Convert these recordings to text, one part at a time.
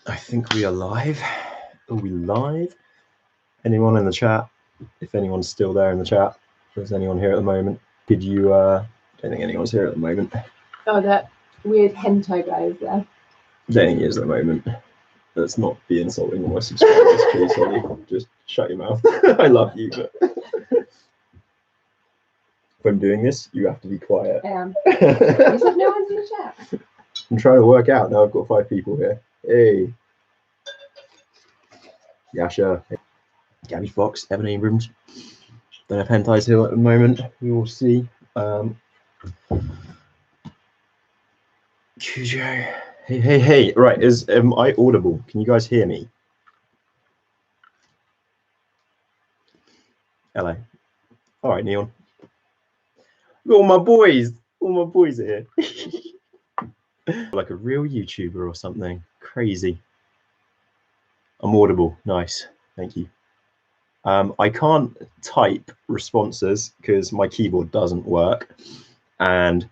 I think we are live. Are we live? Anyone in the chat? If anyone's still there in the chat, if there's anyone here at the moment, could you? I don't think anyone's here at the moment. Oh, that weird hentai guy is there. I don't think he is at the moment. Let's not be insulting all my subscribers, please, Holly. Just shut your mouth. I love you, but if I'm doing this, you have to be quiet. I am. You said no one's in the chat. I'm trying to work out now. I've got 5 people here. Hey. Yasha. Gabby Fox, Evan Abrams. Don't have hentais here at the moment. We will see. Cujo. Hey. Right, am I audible? Can you guys hear me? Hello. All right, Neon. All my boys are here. Like a real YouTuber or something. Crazy. I'm audible. Nice. Thank you. I can't type responses because my keyboard doesn't work, and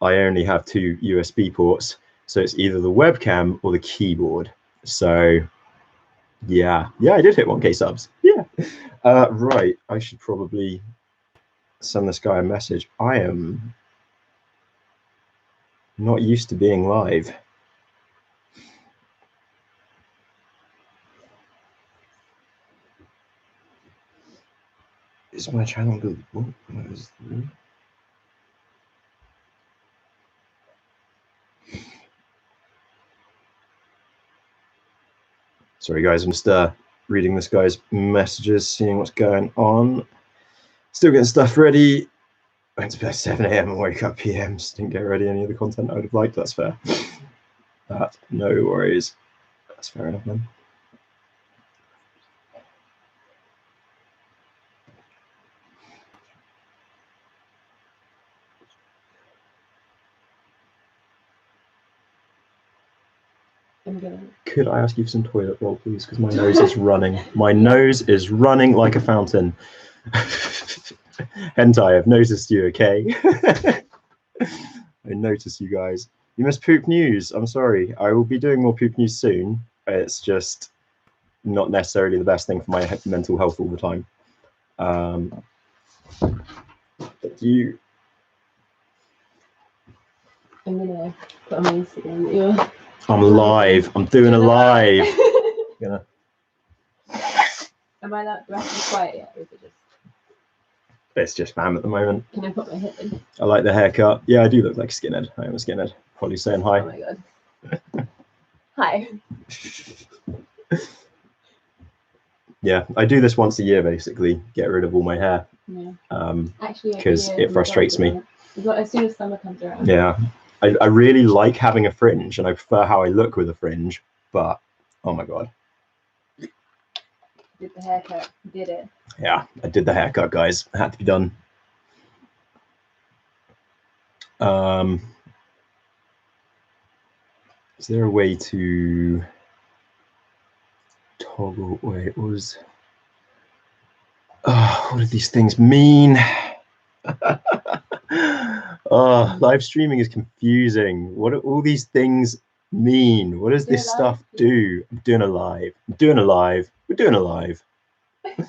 I only have 2 USB ports, so it's either the webcam or the keyboard. So yeah, I did hit 1K subs. Yeah. Right, I should probably send this guy a message. I am not used to being live. Is my channel good? What is the... Sorry guys, I'm just reading this guy's messages, seeing what's going on. Still getting stuff ready. Went to bed 7 AM and woke up PM. Just didn't get ready any of the content I would have liked. That's fair. No worries. That's fair enough, man. Could I ask you for some toilet roll, please? Because my nose is running. My nose is running like a fountain. Hentai, I've noticed you, okay? I noticed you guys. You missed poop news. I'm sorry. I will be doing more poop news soon. It's just not necessarily the best thing for my mental health all the time. But you... I'm gonna put on my Instagram that you're... I'm live. I'm doing a live. Gonna... Am I allowed to be quiet yet, or is it just... It's just spam at the moment. Can I put my head in? I like the haircut. Yeah, I do look like a skinhead. I am a skinhead. Probably saying hi. Oh my god. Hi. Yeah, I do this once a year, basically. Get rid of all my hair. Yeah. Actually, because it frustrates me. As soon as summer comes around. Yeah. I really like having a fringe, and I prefer how I look with a fringe, but oh my god. Did the haircut, did it. Yeah, I did the haircut, guys. It had to be done. Is there a way to toggle? Wait, what was... Oh, what do these things mean? Oh, live streaming is confusing. What do all these things mean? What does this stuff do? I'm doing a live. I'm doing a live. We're doing a live. Have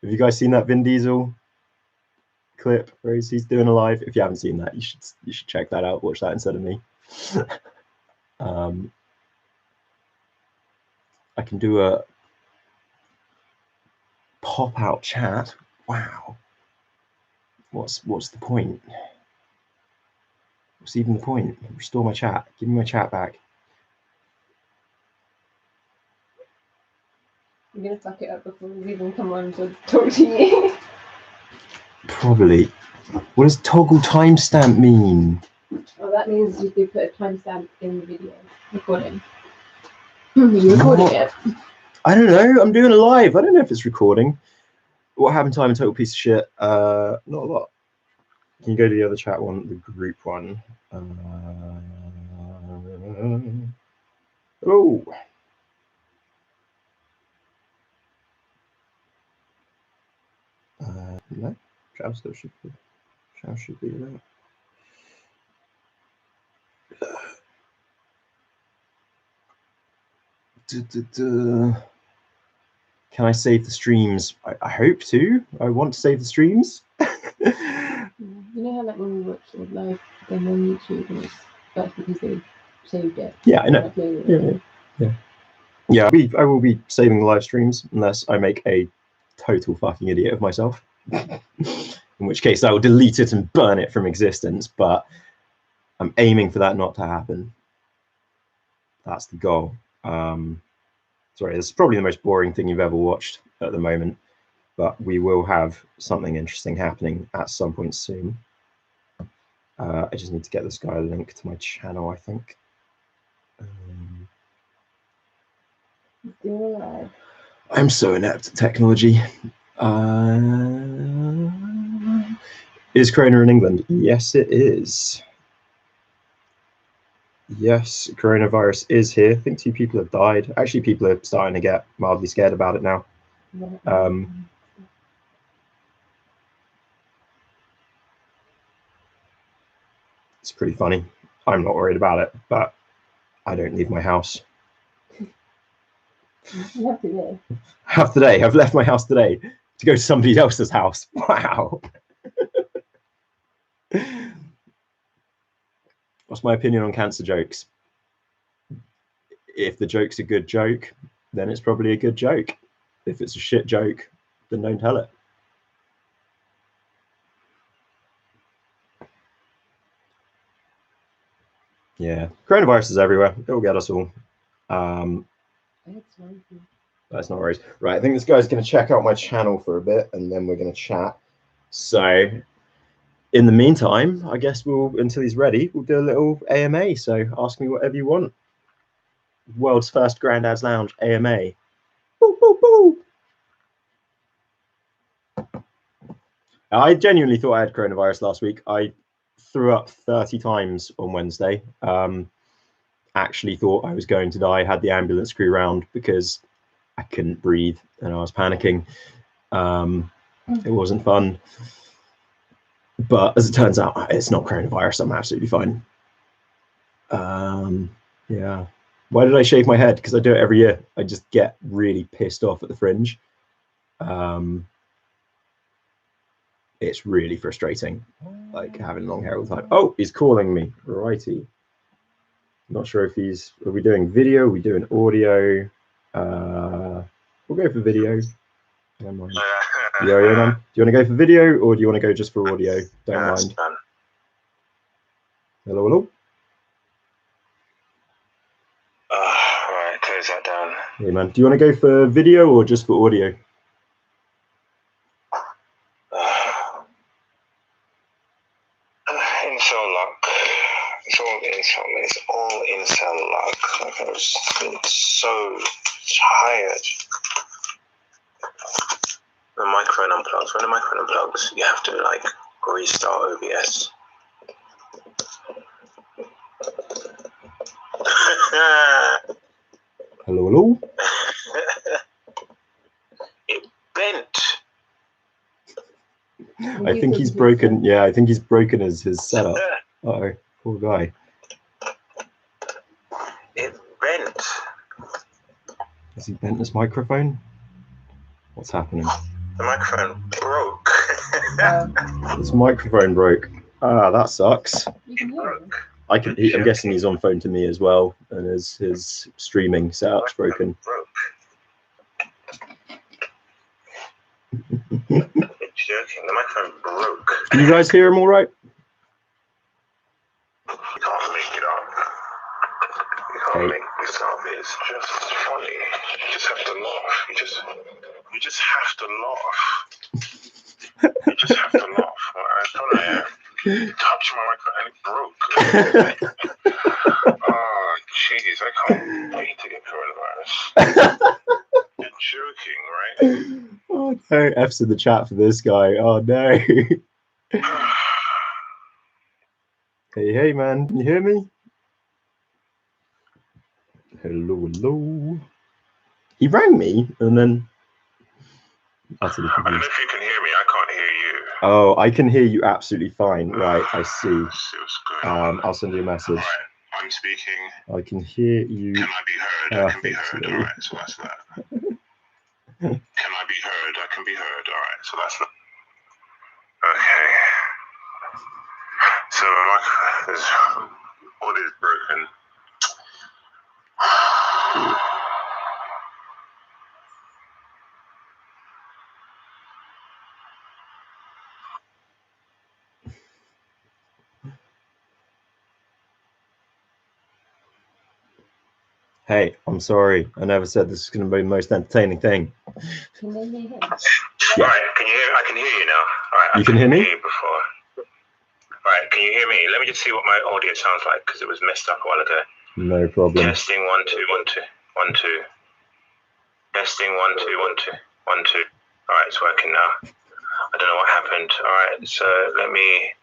you guys seen that Vin Diesel clip where he's doing a live? If you haven't seen that, you should check that out. Watch that instead of me. I can do a pop-out chat. Wow. What's the point? What's even the point? Restore my chat. Give me my chat back. I'm gonna fuck it up before we even come on to talk to you. Probably. What does toggle timestamp mean? Well, that means you could put a timestamp in the video recording. You recording it? I don't know. I'm doing a live. I don't know if it's recording. What happened to I'm a total piece of shit? Not a lot. Can you go to the other chat one, the group one? Oh. No, Trav still should be. Trav should be there. Can I save the streams? I hope to. I want to save the streams. You know how like when we watch a live thing on YouTube and that's because they saved it. Yeah, I know. Yeah. I will be saving the live streams unless I make a total fucking idiot of myself. In which case I will delete it and burn it from existence, but I'm aiming for that not to happen. That's the goal. Sorry, this is probably the most boring thing you've ever watched at the moment, but we will have something interesting happening at some point soon. I just need to get this guy a link to my channel, I think. Still alive. I'm so inept at technology. Is Corona in England? Yes, it is. Yes, coronavirus is here. I think 2 people have died. Actually, people are starting to get mildly scared about it now. It's pretty funny. I'm not worried about it, but I don't leave my house. Not today. Half today. I've left my house today to go to somebody else's house. Wow. What's my opinion on cancer jokes? If the joke's a good joke, then it's probably a good joke. If it's a shit joke, then don't tell it. Yeah, coronavirus is everywhere. It will get us all. That's not worries. Right, I think this guy's going to check out my channel for a bit, and then we're going to chat. So, in the meantime, I guess until he's ready, we'll do a little AMA. So, ask me whatever you want. World's first Grandad's Lounge AMA. Boo, boo, boo. I genuinely thought I had coronavirus last week. I threw up 30 times on Wednesday. Actually thought I was going to die. Had the ambulance crew round because I couldn't breathe and I was panicking. It wasn't fun. But as it turns out, it's not coronavirus. I'm absolutely fine. Yeah. Why did I shave my head? Because I do it every year. I just get really pissed off at the fringe. It's really frustrating, like having long hair all the time. Oh, he's calling me. Righty. Not sure if are we doing video? Are we doing audio? We'll go for video. Don't mind. Yeah, man. Do you want to go for video or do you want to go just for audio? Don't mind. Hello, hello. Right, close that down. Hey, man. Do you want to go for video or just for audio? Incel luck. It's all incel luck. Like I've just been so tired. The microphone unplugs. When the microphone unplugs, you have to like restart OBS. Hello, hello. It bent. I think he's broken. Yeah, I think he's broken his setup. Uh-oh, poor guy. It bent. Has he bent his microphone? What's happening? The microphone broke. His microphone broke. Ah, that sucks. It broke. I'm guessing he's on phone to me as well, and his streaming setup's broken. Joking. The microphone broke. Can you guys hear him all right? You can't make it up. You can't make this up. It's just funny. You just have to laugh. You just have to laugh. You just have to laugh. I thought I touched my microphone and it broke. Oh, jeez. I can't wait to get coronavirus. You're joking, right? Oh no, F's in the chat for this guy. Oh no. Hey man, can you hear me? Hello. He rang me and then I don't know if you can hear me, I can't hear you. Oh, I can hear you absolutely fine. Right, I see. It was good. I'll send you a message. All I'm speaking. I can hear you. Can I be heard? I can be heard. perfectly. All right, so that's that. Can I be heard? I can be heard. All right, so that's that. Okay. So this audio is broken. Hey, I'm sorry. I never said this is going to be the most entertaining thing. Can they hear him? Yeah. All right, can you hear? I can hear you now. All right, You can hear me? you before. All right, can you hear me? Let me just see what my audio sounds like because it was messed up a while ago. No problem. Testing 1 2 1 2 1 2. Testing 1 2 1 2 1 2. All right, it's working now. I don't know what happened. All right, so let me.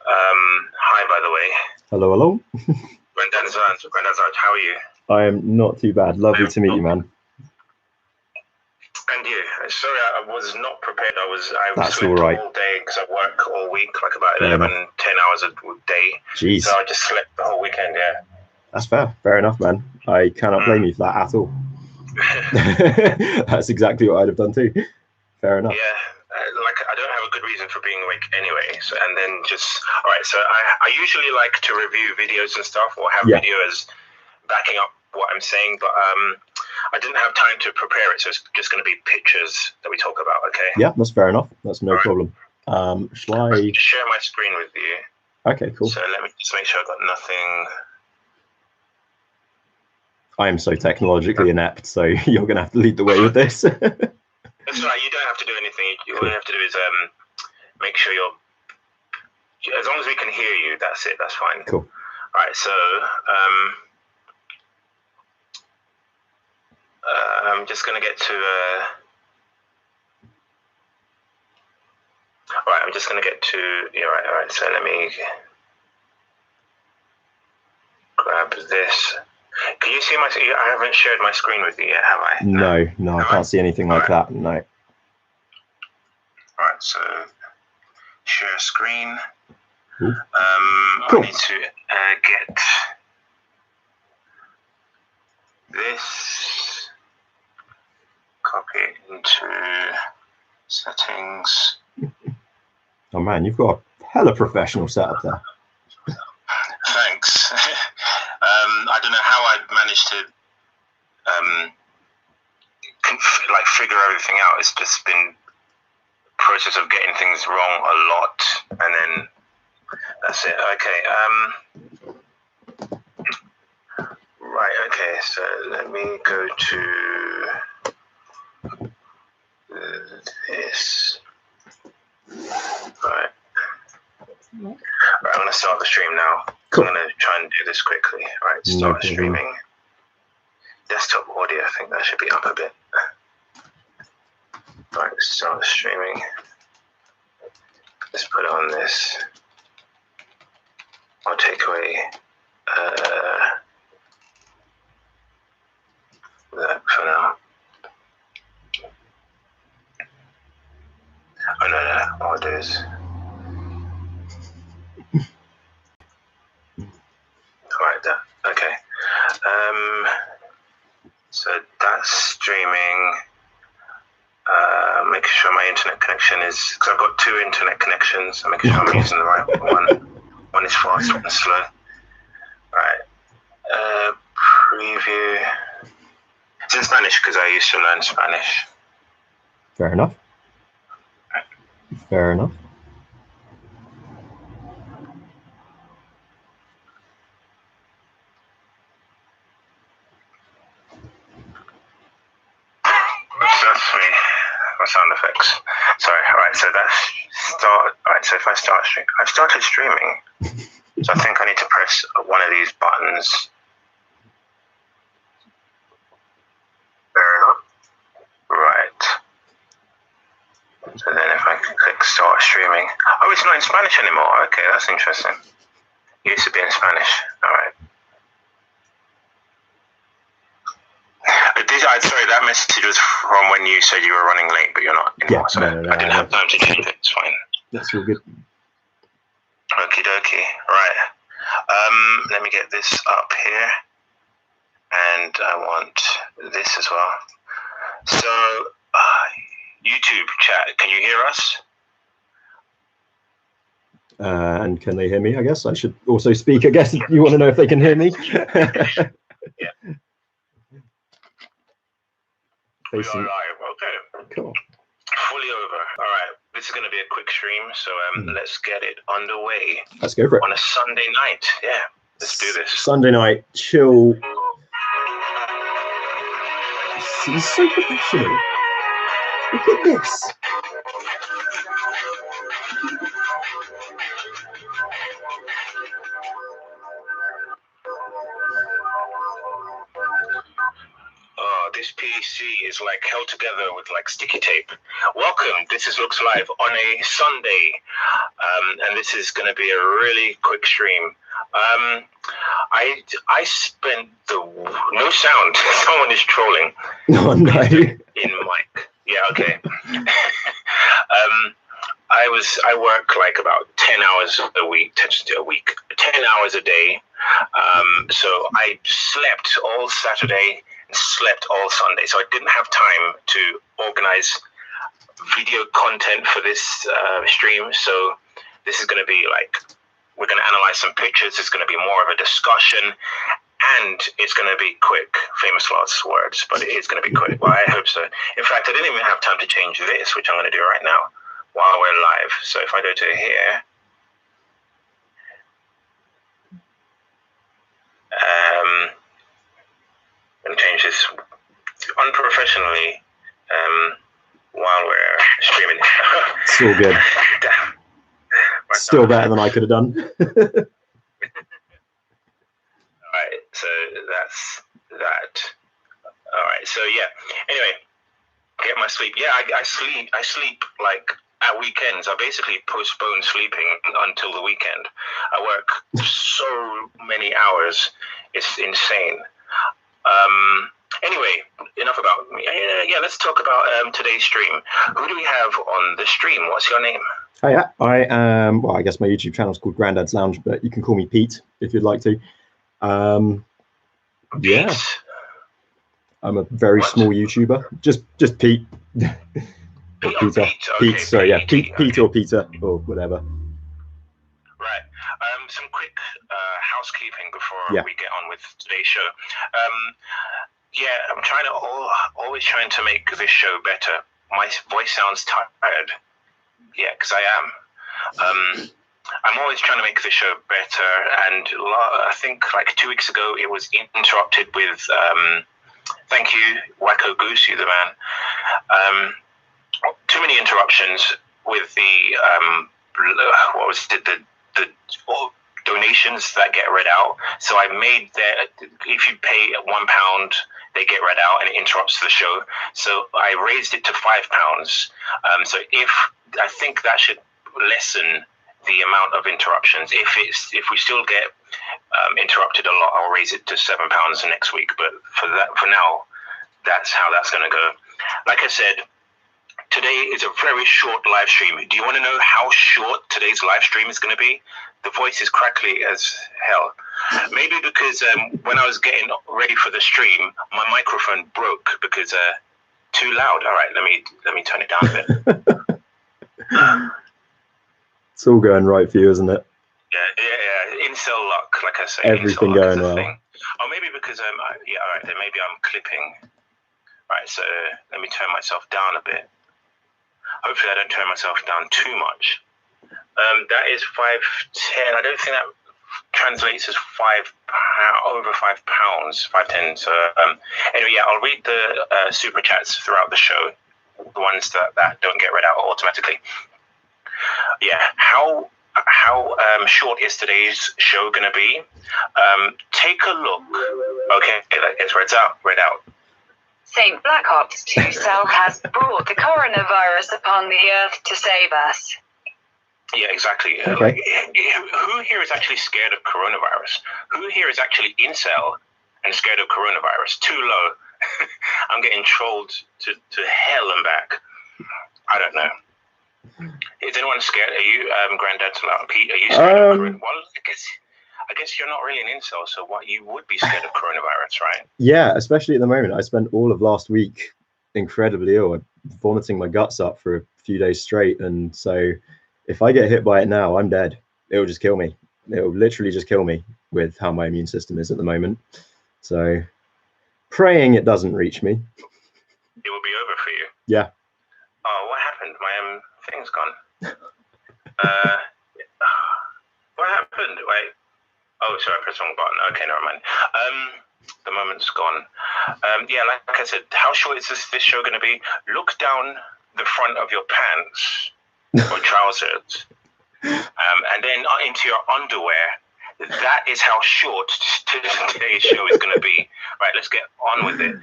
Hi, by the way. Hello, hello. Granddad Zaj, how are you? I am not too bad. Lovely to meet you, man. And you? Sorry, I was not prepared. I That's slept all right. all day because I work all week, like about Fair 11, enough. 10 hours a day. Jeez. So I just slept the whole weekend, yeah. That's fair. Fair enough, man. I cannot blame you for that at all. That's exactly what I'd have done too. Fair enough. Yeah, like I don't have a good reason for being awake anyway. So and then just all right. So I usually like to review videos and stuff or have videos backing up what I'm saying, but I didn't have time to prepare it, so it's just going to be pictures that we talk about. Okay. Yeah, that's fair enough. That's no problem. Shall I share my screen with you? Okay, cool. So let me just make sure I've got nothing. I am so technologically inept, so you're going to have to lead the way with this. That's right. You don't have to do anything. All you have to do is make sure you're. As long as we can hear you, that's it. That's fine. Cool. All right. So I'm just going to get to. All right. I'm just going to get to. Yeah. Right. All right. So let me grab this. Can you see my? I haven't shared my screen with you yet, have I? No, I can't see anything like that. No. All right, so share screen. Cool. I need to get this, copy it into settings. Oh man, you've got a hella professional setup there. Thanks. I don't know how I managed to like figure everything out. It's just been a process of getting things wrong a lot, and then that's it. Okay. Right. Okay. So let me go to this. Right. Right, I'm going to start the stream now. Cool. I'm going to try and do this quickly. All right, start streaming. Desktop audio, I think that should be up a bit. All right, start streaming. Let's put on this. I'll take away that for now. Oh, no, I'll do this. Right, that. Okay. So that's streaming. Making sure my internet connection is, because I've got 2 internet connections. I'm making sure I'm using the right one. One is fast, one is slow. Right. Preview. It's in Spanish because I used to learn Spanish. Fair enough. Fair enough. That's me. My sound effects. Sorry. All right. So that's start. All right. So if I start streaming, I've started streaming. So I think I need to press one of these buttons. Fair enough. Right. So then if I click start streaming. Oh, it's not in Spanish anymore. Okay, that's interesting. It used to be in Spanish. All right. Sorry, that message was from when you said you were running late, but you're not anymore. Yeah, no, I didn't have time to change it. It's fine. That's all good. Okie dokie. Right. let me get this up here. And I want this as well. So, YouTube chat, can you hear us? And can they hear me? I guess I should also speak. I guess if you want to know if they can hear me. Yeah. We are Facing- live. Okay. Cool. Fully over. All right. This is going to be a quick stream, so let's get it underway. Let's go for it. On a Sunday night. Yeah. Let's do this. Sunday night, chill. He's so professional. Look at this. Oh, this PC is like held together with like sticky tape. Welcome. This is Looks Live on a Sunday, and this is going to be a really quick stream. I spent the no sound. Someone is trolling. Oh no. In mic. Yeah. Okay. I work like about 10 hours a week, 10 hours a day. So I slept all Saturday and slept all Sunday. So I didn't have time to organize video content for this stream. So this is going to be like, we're going to analyze some pictures. It's going to be more of a discussion, and it's going to be quick. Famous last words, but it is going to be quick. Well, I hope so. In fact, I didn't even have time to change this, which I'm going to do right now while we're live. So if I go to here, and change this unprofessionally while we're streaming. It's all good. Damn. Still better than I could have done. All right, so that's that. All right, so yeah. Anyway, get my sleep. Yeah, I sleep like at weekends. I basically postpone sleeping until the weekend. I work so many hours. It's insane. Anyway, enough about me. Yeah, let's talk about today's stream. Who do we have on the stream? What's your name? Oh, yeah, I am. Well, I guess my YouTube channel is called Grandad's Lounge, but you can call me Pete if you'd like to. Yeah, Pete? I'm a very small YouTuber. Just Pete. Or Pete, Peter. Pete. Okay, Pete. Sorry, yeah, Pete okay. or Peter or whatever. Right. Some quick housekeeping before we get on with today's show. Yeah, I'm trying to always trying to make this show better. My voice sounds tired. Yeah, because I am. I'm always trying to make the show better, and I think like 2 weeks ago it was interrupted with thank you, Wacko Goose, you the man. Too many interruptions with the what was it, the donations that get read out. So I made that if you pay £1, they get read out and it interrupts the show. So I raised it to £5. So I think that should lessen the amount of interruptions. If we still get interrupted a lot, I'll raise it to £7 next week. But for now, that's how that's going to go. Like I said, today is a very short live stream. Do you want to know how short today's live stream is going to be? The voice is crackly as hell. Maybe because when I was getting ready for the stream, my microphone broke because too loud. All right, let me turn it down a bit. It's all going right for you, isn't it? Yeah. Incel luck, like I say. Everything going well. Or maybe because all right, then maybe I'm clipping. All right, so let me turn myself down a bit. Hopefully I don't turn myself down too much. That is 510. I don't think that translates as over £5, 510. So anyway, yeah, I'll read the super chats throughout the show, the ones that don't get read out automatically. Yeah, how short is today's show going to be? Take a look. Okay, it's read out. St. Black Ops 2 Cell has brought the coronavirus upon the earth to save us. Yeah, exactly. Okay. Like, who here is actually scared of coronavirus? Who here is actually incel and scared of coronavirus? Too low. I'm getting trolled to hell and back. I don't know. Is anyone scared? Are you, Grandad Pete? Are you scared of coronavirus? Well, I guess you're not really an incel, so what, you would be scared of coronavirus, right? Yeah, especially at the moment. I spent all of last week incredibly ill, vomiting my guts up for a few days straight. And so if I get hit by it now, I'm dead. It'll just kill me. It'll literally just kill me with how my immune system is at the moment. So praying it doesn't reach me. It will be over for you. Yeah. Oh, what happened? My thing's gone. What happened? Wait. Oh, sorry, I pressed the wrong button. Okay, never mind. The moment's gone. Yeah, like I said, how short is this show going to be? Look down the front of your pants or trousers, and then into your underwear. That is how short today's show is going to be. Right, let's get on with it.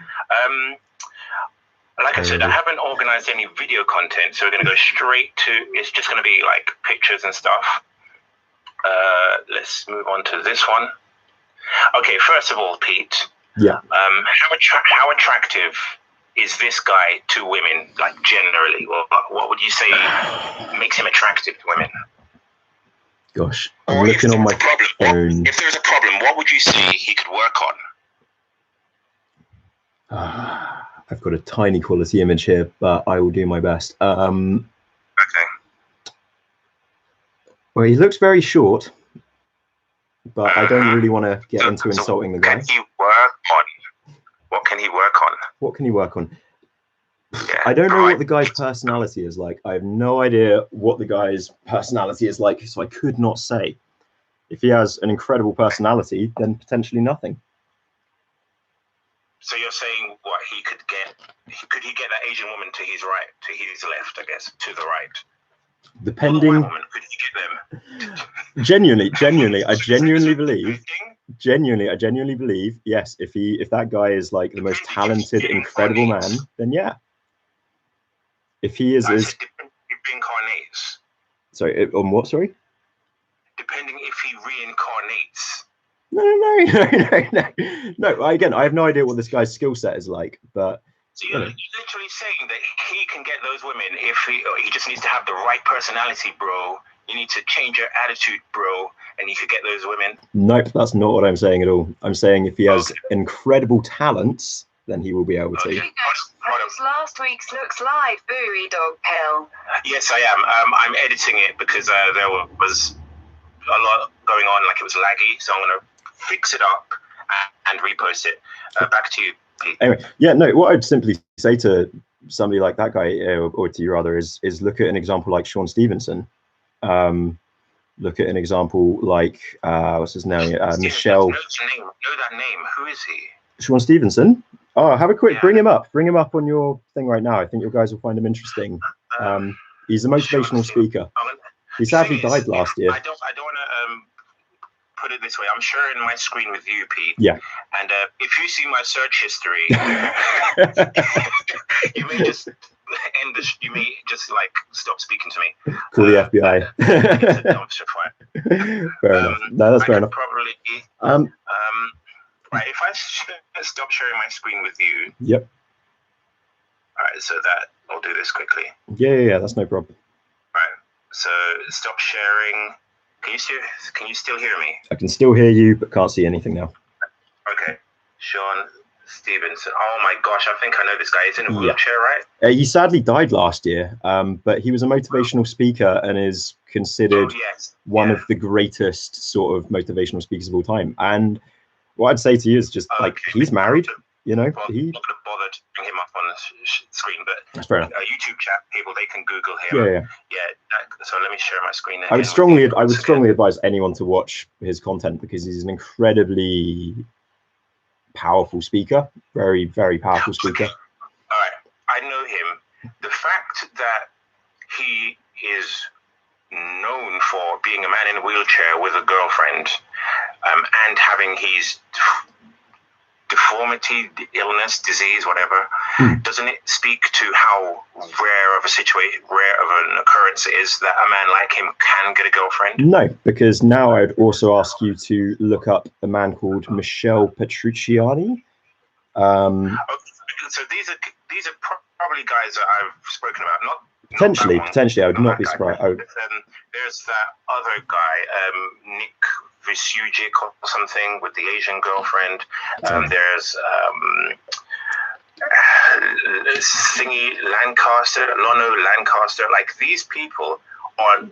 Like I said, I haven't organized any video content, so we're going to go straight to, it's just going to be like pictures and stuff. Let's move on to this one. Okay, first of all, Pete. Yeah. How attractive is this guy to women, like generally? What would you say makes him attractive to women? Gosh, I'm looking on my phone. If there's a problem, what would you say he could work on? I've got a tiny quality image here, but I will do my best. Okay. Well, he looks very short, but I don't really want to get into insulting the guy. What can he work on? What can he work on? What can he work on? Yeah, I don't know what the guy's personality is like. I have no idea what the guy's personality is like, so I could not say. If he has an incredible personality, then potentially nothing. So you're saying what he could get? Could he get that Asian woman to his right, to his left? I guess to the right. Depending. White woman, could he get them? Genuinely, I genuinely believe. Yes, if that guy is like the most talented, incredible man, then yeah. If he is reincarnates. Sorry, on what? Sorry. Depending if he reincarnates. No. Again, I have no idea what this guy's skill set is like, but. So you're literally saying that he can get those women if he just needs to have the right personality, bro. You need to change your attitude, bro, and you could get those women. Nope, that's not what I'm saying at all. I'm saying if he has incredible talents, then he will be able to. Last week's Looks Live buoy dog pill. Yes, I am. I'm editing it because there was a lot going on, like it was laggy, so I'm going to fix it up and repost it. Back to you, Pete. Anyway, yeah, no, what I'd simply say to somebody like that guy, or to you rather, is look at an example like Sean Stevenson. Look at an example like, what's his name? Michelle. Know that name. Who is he? Sean Stevenson. Oh, have a quick, bring him up on your thing right now. I think you guys will find him interesting. He's a motivational speaker. He sadly died last year. I don't want to put it this way. I'm sharing my screen with you, Pete. Yeah. And if you see my search history, you may just end this. You may just like stop speaking to me. Call the FBI. Fair enough. No, that's fair enough. Probably. Right. If I stop sharing my screen with you. Yep. All right. So that I'll do this quickly. Yeah. That's no problem. All right. So stop sharing. Can you still hear me? I can still hear you, but can't see anything now. Okay. Sean Stevenson. Oh my gosh, I think I know this guy. He's in a wheelchair, right? He sadly died last year, but he was a motivational speaker and is considered one of the greatest sort of motivational speakers of all time. And what I'd say to you is just he's married, you know. I'm not going to bother to bring him up on the screen, but that's fair enough. YouTube chat people, they can Google him. Yeah. So let me share my screen. I would strongly advise anyone to watch his content because he's an incredibly powerful speaker, very, very powerful speaker. Okay. All right, I know him. The fact that he is known for being a man in a wheelchair with a girlfriend, and having his deformity, illness, disease, whatever, doesn't it speak to how rare of an occurrence it is that a man like him can get a girlfriend? No, because now I'd also ask you to look up a man called Michelle Petrucciani. So these are probably guys that I've spoken about, not Potentially, that one. potentially, I would not Not be that surprised. guy. There's that other guy, Nick Vujicic or something, with the Asian girlfriend. There's Thingy Lancaster, Lono Lancaster. Like, these people are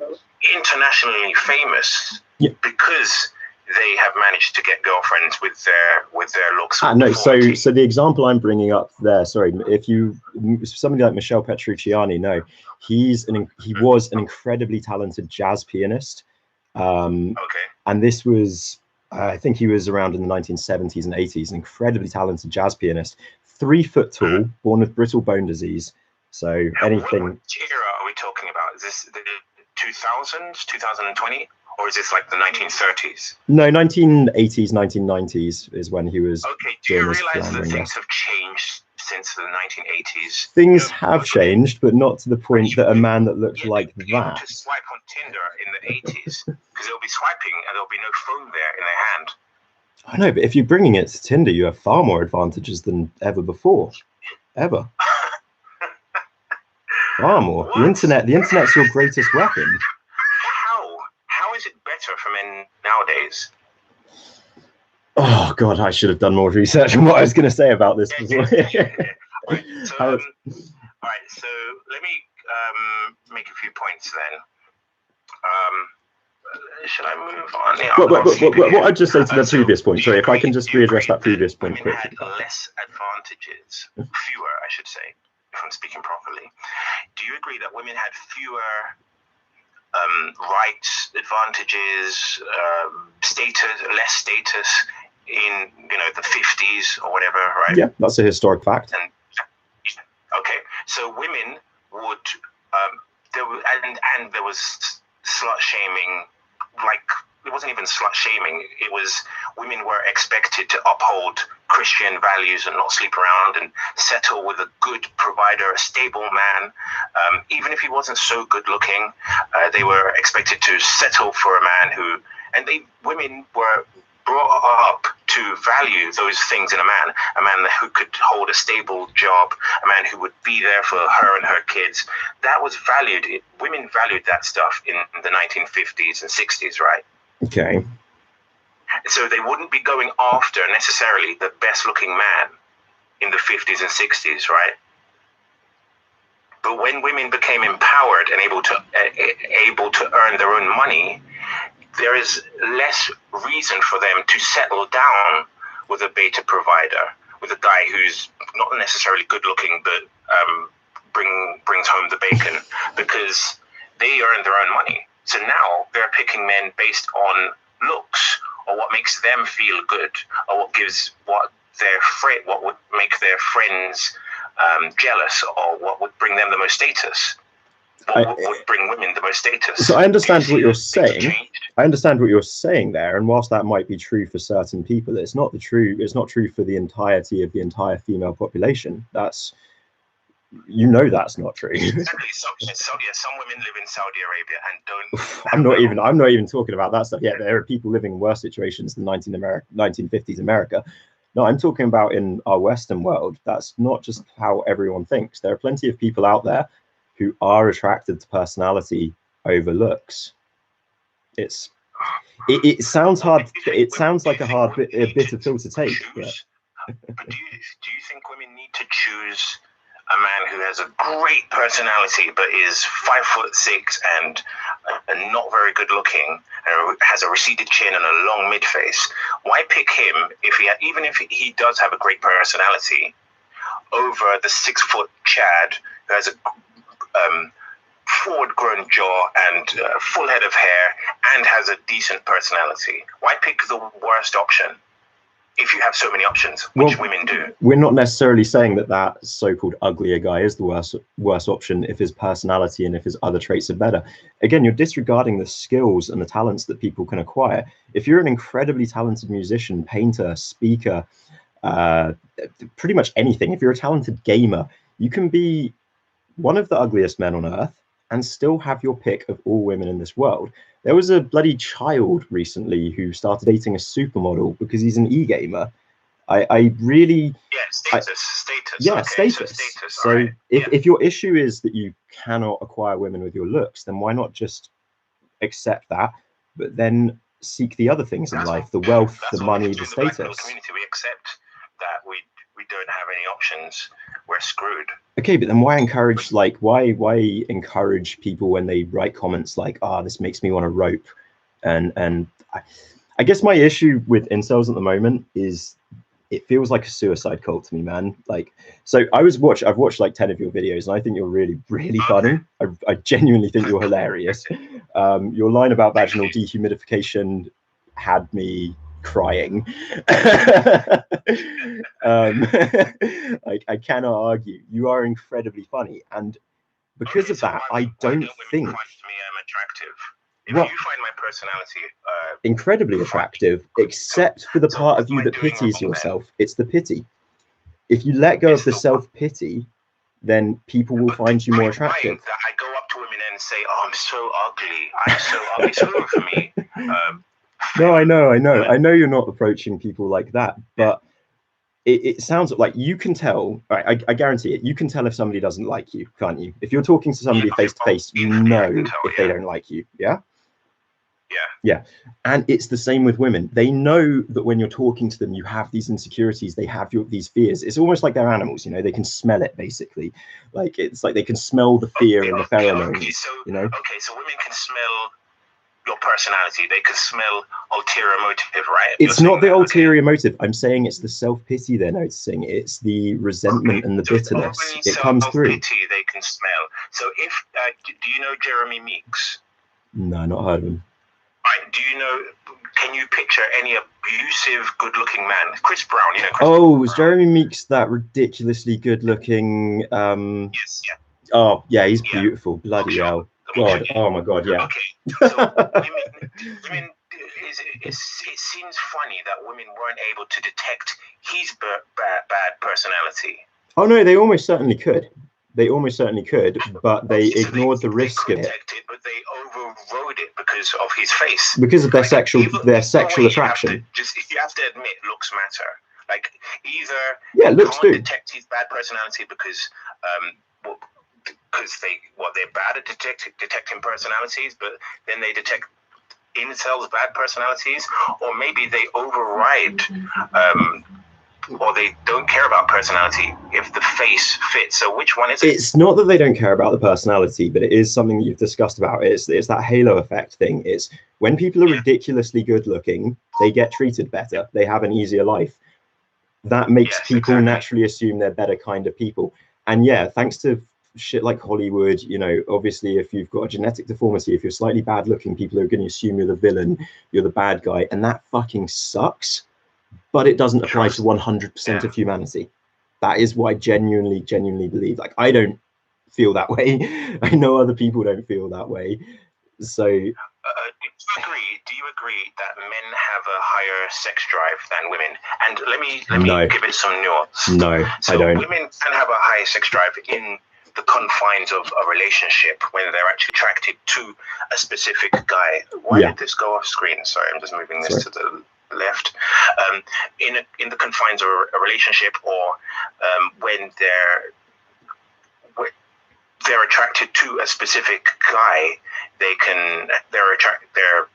internationally famous because they have managed to get girlfriends with their looks. No, so the example I'm bringing up there, sorry, if somebody like Michel Petrucciani, no, he was an incredibly talented jazz pianist. Okay. And this was, I think he was around in the 1970s and 80s, an incredibly talented jazz pianist, 3 foot tall, born with brittle bone disease. So anything. Which era are we talking about? Is this the 2000s, 2020? Or is this like the 1930s? No, 1980s, 1990s is when he was. Okay, do you realize that things have changed since the 1980s? Things have changed, but not to the point that a man that looked like that. that. To swipe on Tinder in the 80s, because they'll be swiping and there'll be no phone there in their hand. I know, but if you're bringing it to Tinder, you have far more advantages than ever before. Ever. Far more. What? The internet's your greatest weapon. How is it better for men nowadays? Oh God, I should have done more research on what I was going to say about this before. Right, so, all right, so let me make a few points then. Should I move on? Yeah, what I'd just say to the previous point, sorry, if I can just readdress that previous point quickly. Women had less advantages, fewer, I should say, if I'm speaking properly. Do you agree that women had fewer rights, advantages, less status in the 50s or whatever, right? Yeah, that's a historic fact. And okay, so women would there was slut shaming. Like, it wasn't even slut shaming. It was women were expected to uphold Christian values and not sleep around and settle with a good provider, a stable man. Even if he wasn't so good looking, they were expected to settle for a man women were brought up to value those things in a man who could hold a stable job, a man who would be there for her and her kids. That was valued. Women valued that stuff in the 1950s and 60s, right? Okay. So they wouldn't be going after necessarily the best looking man in the 50s and 60s, right? But when women became empowered and able to earn their own money, there is less reason for them to settle down with a beta provider, with a guy who's not necessarily good looking, but brings home the bacon, because they earn their own money. So now they're picking men based on looks, or what makes them feel good, or what would make their friends jealous, or what would bring them the most status. What would bring women the most status? So I understand what you're saying. I understand what you're saying there, and whilst that might be true for certain people, it's not true for the entirety of the entire female population. That's not true. Exactly. Some women live in Saudi Arabia and don't. I'm not even talking about that stuff yet. There are people living in worse situations than 1950s America. No, I'm talking about in our Western world. That's not just how everyone thinks. There are plenty of people out there who are attracted to personality over looks. It sounds hard. It sounds like a bit of pill to take. Yeah. But do you think women need to choose a man who has a great personality but is 5'6" and not very good looking, and has a receded chin and a long mid face? Why pick him even if he does have a great personality over the 6 foot Chad who has a forward-grown jaw and full head of hair and has a decent personality? Why pick the worst option if you have so many options, which women do? We're not necessarily saying that so-called uglier guy is the worst option if his personality and if his other traits are better. Again, you're disregarding the skills and the talents that people can acquire. If you're an incredibly talented musician, painter, speaker, pretty much anything, if you're a talented gamer, you can be one of the ugliest men on earth and still have your pick of all women in this world. There was a bloody child recently who started dating a supermodel because he's an e-gamer, I really status. yeah, Okay, status. So right. if your issue is that you cannot acquire women with your looks, then why not just accept that, but then seek the other things in life, the wealth, the money, the status. The community, we accept that we don't have any options. We're screwed. Okay, but then why encourage, like, why encourage people when they write comments like, this makes me want to rope? And I guess my issue with incels at the moment is it feels like a suicide cult to me, man. Like, so I've watched like 10 of your videos, and I think you're really, really funny. I genuinely think you're hilarious. Your line about vaginal dehumidification had me crying. Like, I cannot argue. You are incredibly funny, and because of that, I don't think. Me, I'm attractive. If well, you find my personality incredibly attractive, except for the part of you that pities yourself. It's the pity. If you let go of the self-pity, then people will find you more attractive. I go up to women and say, "Oh, I'm so ugly. I'm so ugly." It's over for me. No, I know you're not approaching people like that, but it sounds like you can tell. I guarantee it. You can tell if somebody doesn't like you, can't you? If you're talking to somebody face to face, you know if they don't like you. Yeah. Yeah. And it's the same with women. They know that when you're talking to them, you have these insecurities, they have these fears. It's almost like they're animals, you know, they can smell it basically. Like, it's like they can smell the fear and the pheromones, you know? Okay, so women can smell your personality, they can smell ulterior motive, right? It's not the ulterior motive. I'm saying it's the self-pity they're noticing. It's the resentment and the bitterness. It comes through. Self-pity they can smell. So if, do you know Jeremy Meeks? No, not heard of him. Do you know, can you picture any abusive, good-looking man? Chris Brown, you know. Was Jeremy Meeks that ridiculously good-looking? Yes, yeah. Oh, yeah, he's beautiful. Bloody hell. God, oh my God, yeah. Okay, so women, it seems funny that women weren't able to detect his bad personality. Oh no, they almost certainly could. They almost certainly could, but they ignored the risk of it. But they overrode it because of his face. Because of their sexual attraction. You have to admit, looks matter. Like, either looks do. Detect his bad personality because they're bad at detecting personalities, but then they detect incels' bad personalities, or maybe they override. Or they don't care about personality if the face fits. So which one is it? It's not that they don't care about the personality, but it is something that you've discussed about. It's that halo effect thing. It's when people are ridiculously good looking, they get treated better. They have an easier life. That makes people naturally assume they're better kind of people. And yeah, thanks to shit like Hollywood, you know, obviously if you've got a genetic deformity, if you're slightly bad looking, people are going to assume you're the villain, you're the bad guy. And that fucking sucks. But it doesn't apply to 100% of humanity. That is what I genuinely believe. Like, I don't feel that way. I know other people don't feel that way. So, do you agree that men have a higher sex drive than women? And let me give it some nuance. No, so I don't. Women can have a higher sex drive in the confines of a relationship when they're actually attracted to a specific guy. Why did this go off screen? Sorry, I'm just moving this to the left. In the confines of a relationship, or when they're attracted to a specific guy, their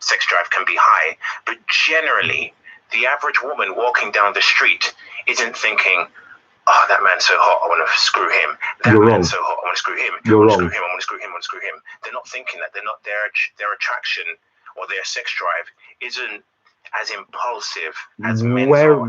sex drive can be high. But generally, the average woman walking down the street isn't thinking, "Oh, that man's so hot, I want to screw him. That man's so hot, I want to screw him. I want to screw him. I want to screw him. I want to screw him." They're not thinking that. They're not their attraction or their sex drive isn't as impulsive as men are.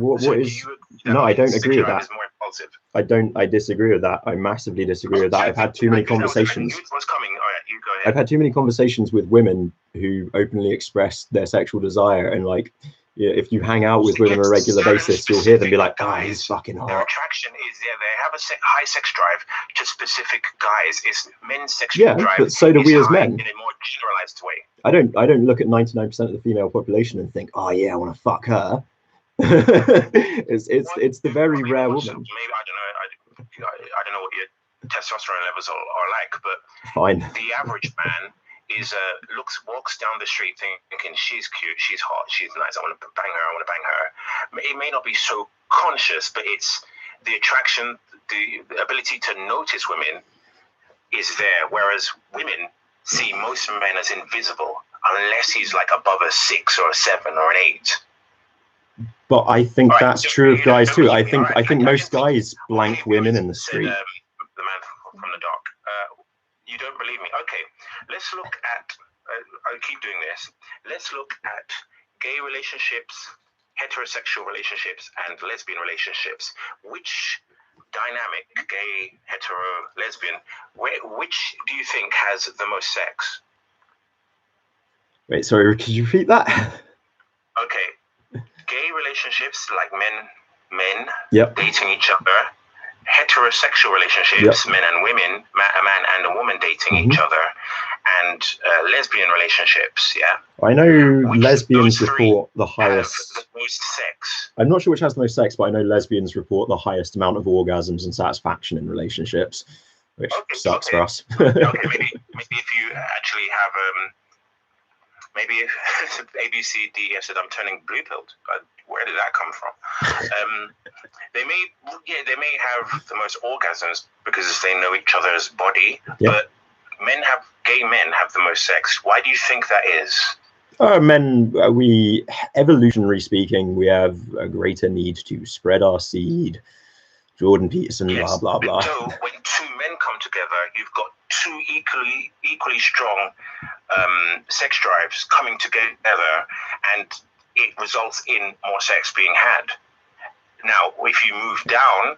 No, I don't agree with that. More impulsive. I disagree with that. I massively disagree with that. I've had too many conversations. What's coming? All right, you go ahead. I've had too many conversations with women who openly express their sexual desire, and like, if you hang out with women on a regular basis, you'll hear them be like, "Oh, he's fucking hot." Their attraction is they have a high sex drive to specific guys. It's men's sexual drive. But so do we as men. In a more generalized way. I don't look at 99% of the female population and think, "Oh yeah, I want to fuck her." it's the very rare woman. Maybe I don't know what your testosterone levels are like, but fine. The average man walks down the street thinking she's cute, she's hot, she's nice, I want to bang her. It may not be so conscious, but it's the attraction, the ability to notice women is there, whereas women see most men as invisible unless he's like above a 6 or a 7 or an 8. But I think All right, that's just true of guys too. I think All right, I think most guys maybe blank women in the said, street. the man from the dock. You don't believe me? Okay, let's look at. I'll keep doing this. Let's look at gay relationships, heterosexual relationships, and lesbian relationships. Which dynamic, gay, hetero, lesbian, which do you think has the most sex? Wait, sorry, could you repeat that? Okay, gay relationships like men Yep. dating each other, heterosexual relationships, men and women, a man and a woman dating each other, and lesbian relationships. Yeah, I know Which lesbians those three report the have highest. the most sex. I'm not sure which has the most sex, but I know lesbians report the highest amount of orgasms and satisfaction in relationships, which sucks for us. Okay, maybe if you actually have maybe if A, B, C, D, E, F said I'm turning blue-pilled. Where did that come from? They may have the most orgasms because they know each other's body, but gay men have the most sex. Why do you think that is? Men, we, evolutionary speaking, we have a greater need to spread our seed. Jordan Peterson, Yes. blah, blah, blah. So when two men come together, you've got two equally strong sex drives coming together, and it results in more sex being had. Now, if you move down,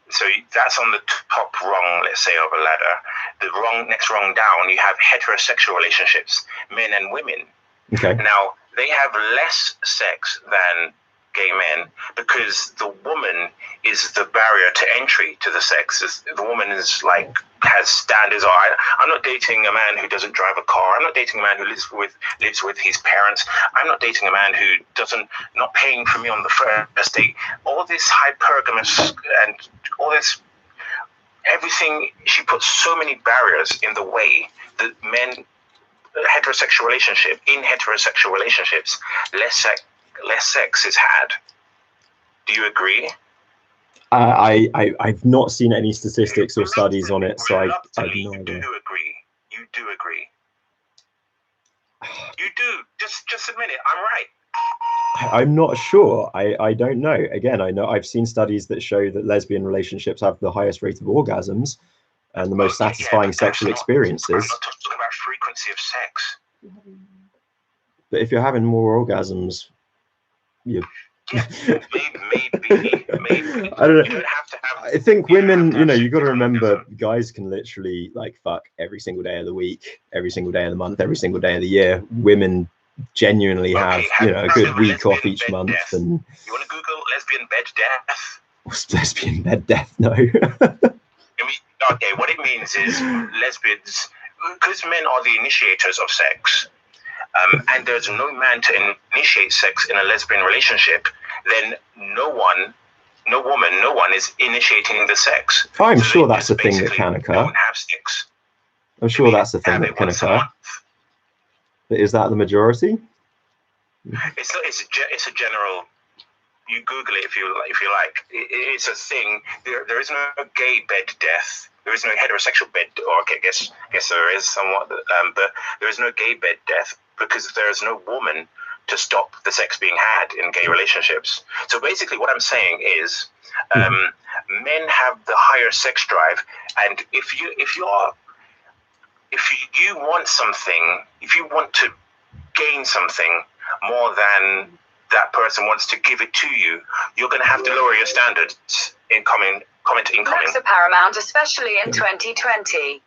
so that's on the top rung, let's say, of a ladder. The next rung down, you have heterosexual relationships, men and women. Okay. Now, they have less sex than gay men because the woman is the barrier to entry to the sex. The woman is like has standards. I'm not dating a man who doesn't drive a car. I'm not dating a man who lives with his parents. I'm not dating a man who not paying for me on the first date. All this hypergamous and all this everything. She puts so many barriers in the way that men. Heterosexual relationships, less sex is had. Do you agree? I've not seen any statistics or studies on it, so I have no idea. You do agree. You do. Just admit it. I'm right. I'm not sure. I don't know. Again, I know I've seen studies that show that lesbian relationships have the highest rate of orgasms and the most satisfying sexual experiences. I'm not talking about frequency of sex. But if you're having more orgasms, maybe. I don't know. You don't have to have. I think women, you got to remember, guys can literally fuck every single day of the week, every single day of the month, every single day of the year. Women genuinely have a good week off each month. Death. And you want to Google lesbian bed death? What's lesbian bed death? No. Okay, what it means is lesbians, because men are the initiators of sex, and there's no man to initiate sex in a lesbian relationship, then no one is initiating the sex. I'm sure that's a thing that can occur. Don't have sex. I'm sure that's a thing that can occur. But is that the majority? It's a general. You Google it if you like. It's a thing. There is no gay bed death. There is no heterosexual bed. Or okay, I guess there is somewhat. But there is no gay bed death because there is no woman to stop the sex being had in gay relationships. So basically, what I'm saying is, men have the higher sex drive, and if you want something, if you want to gain something more than that person wants to give it to you, you're going to have to lower your standards comment incoming. Looks are paramount, especially in 2020.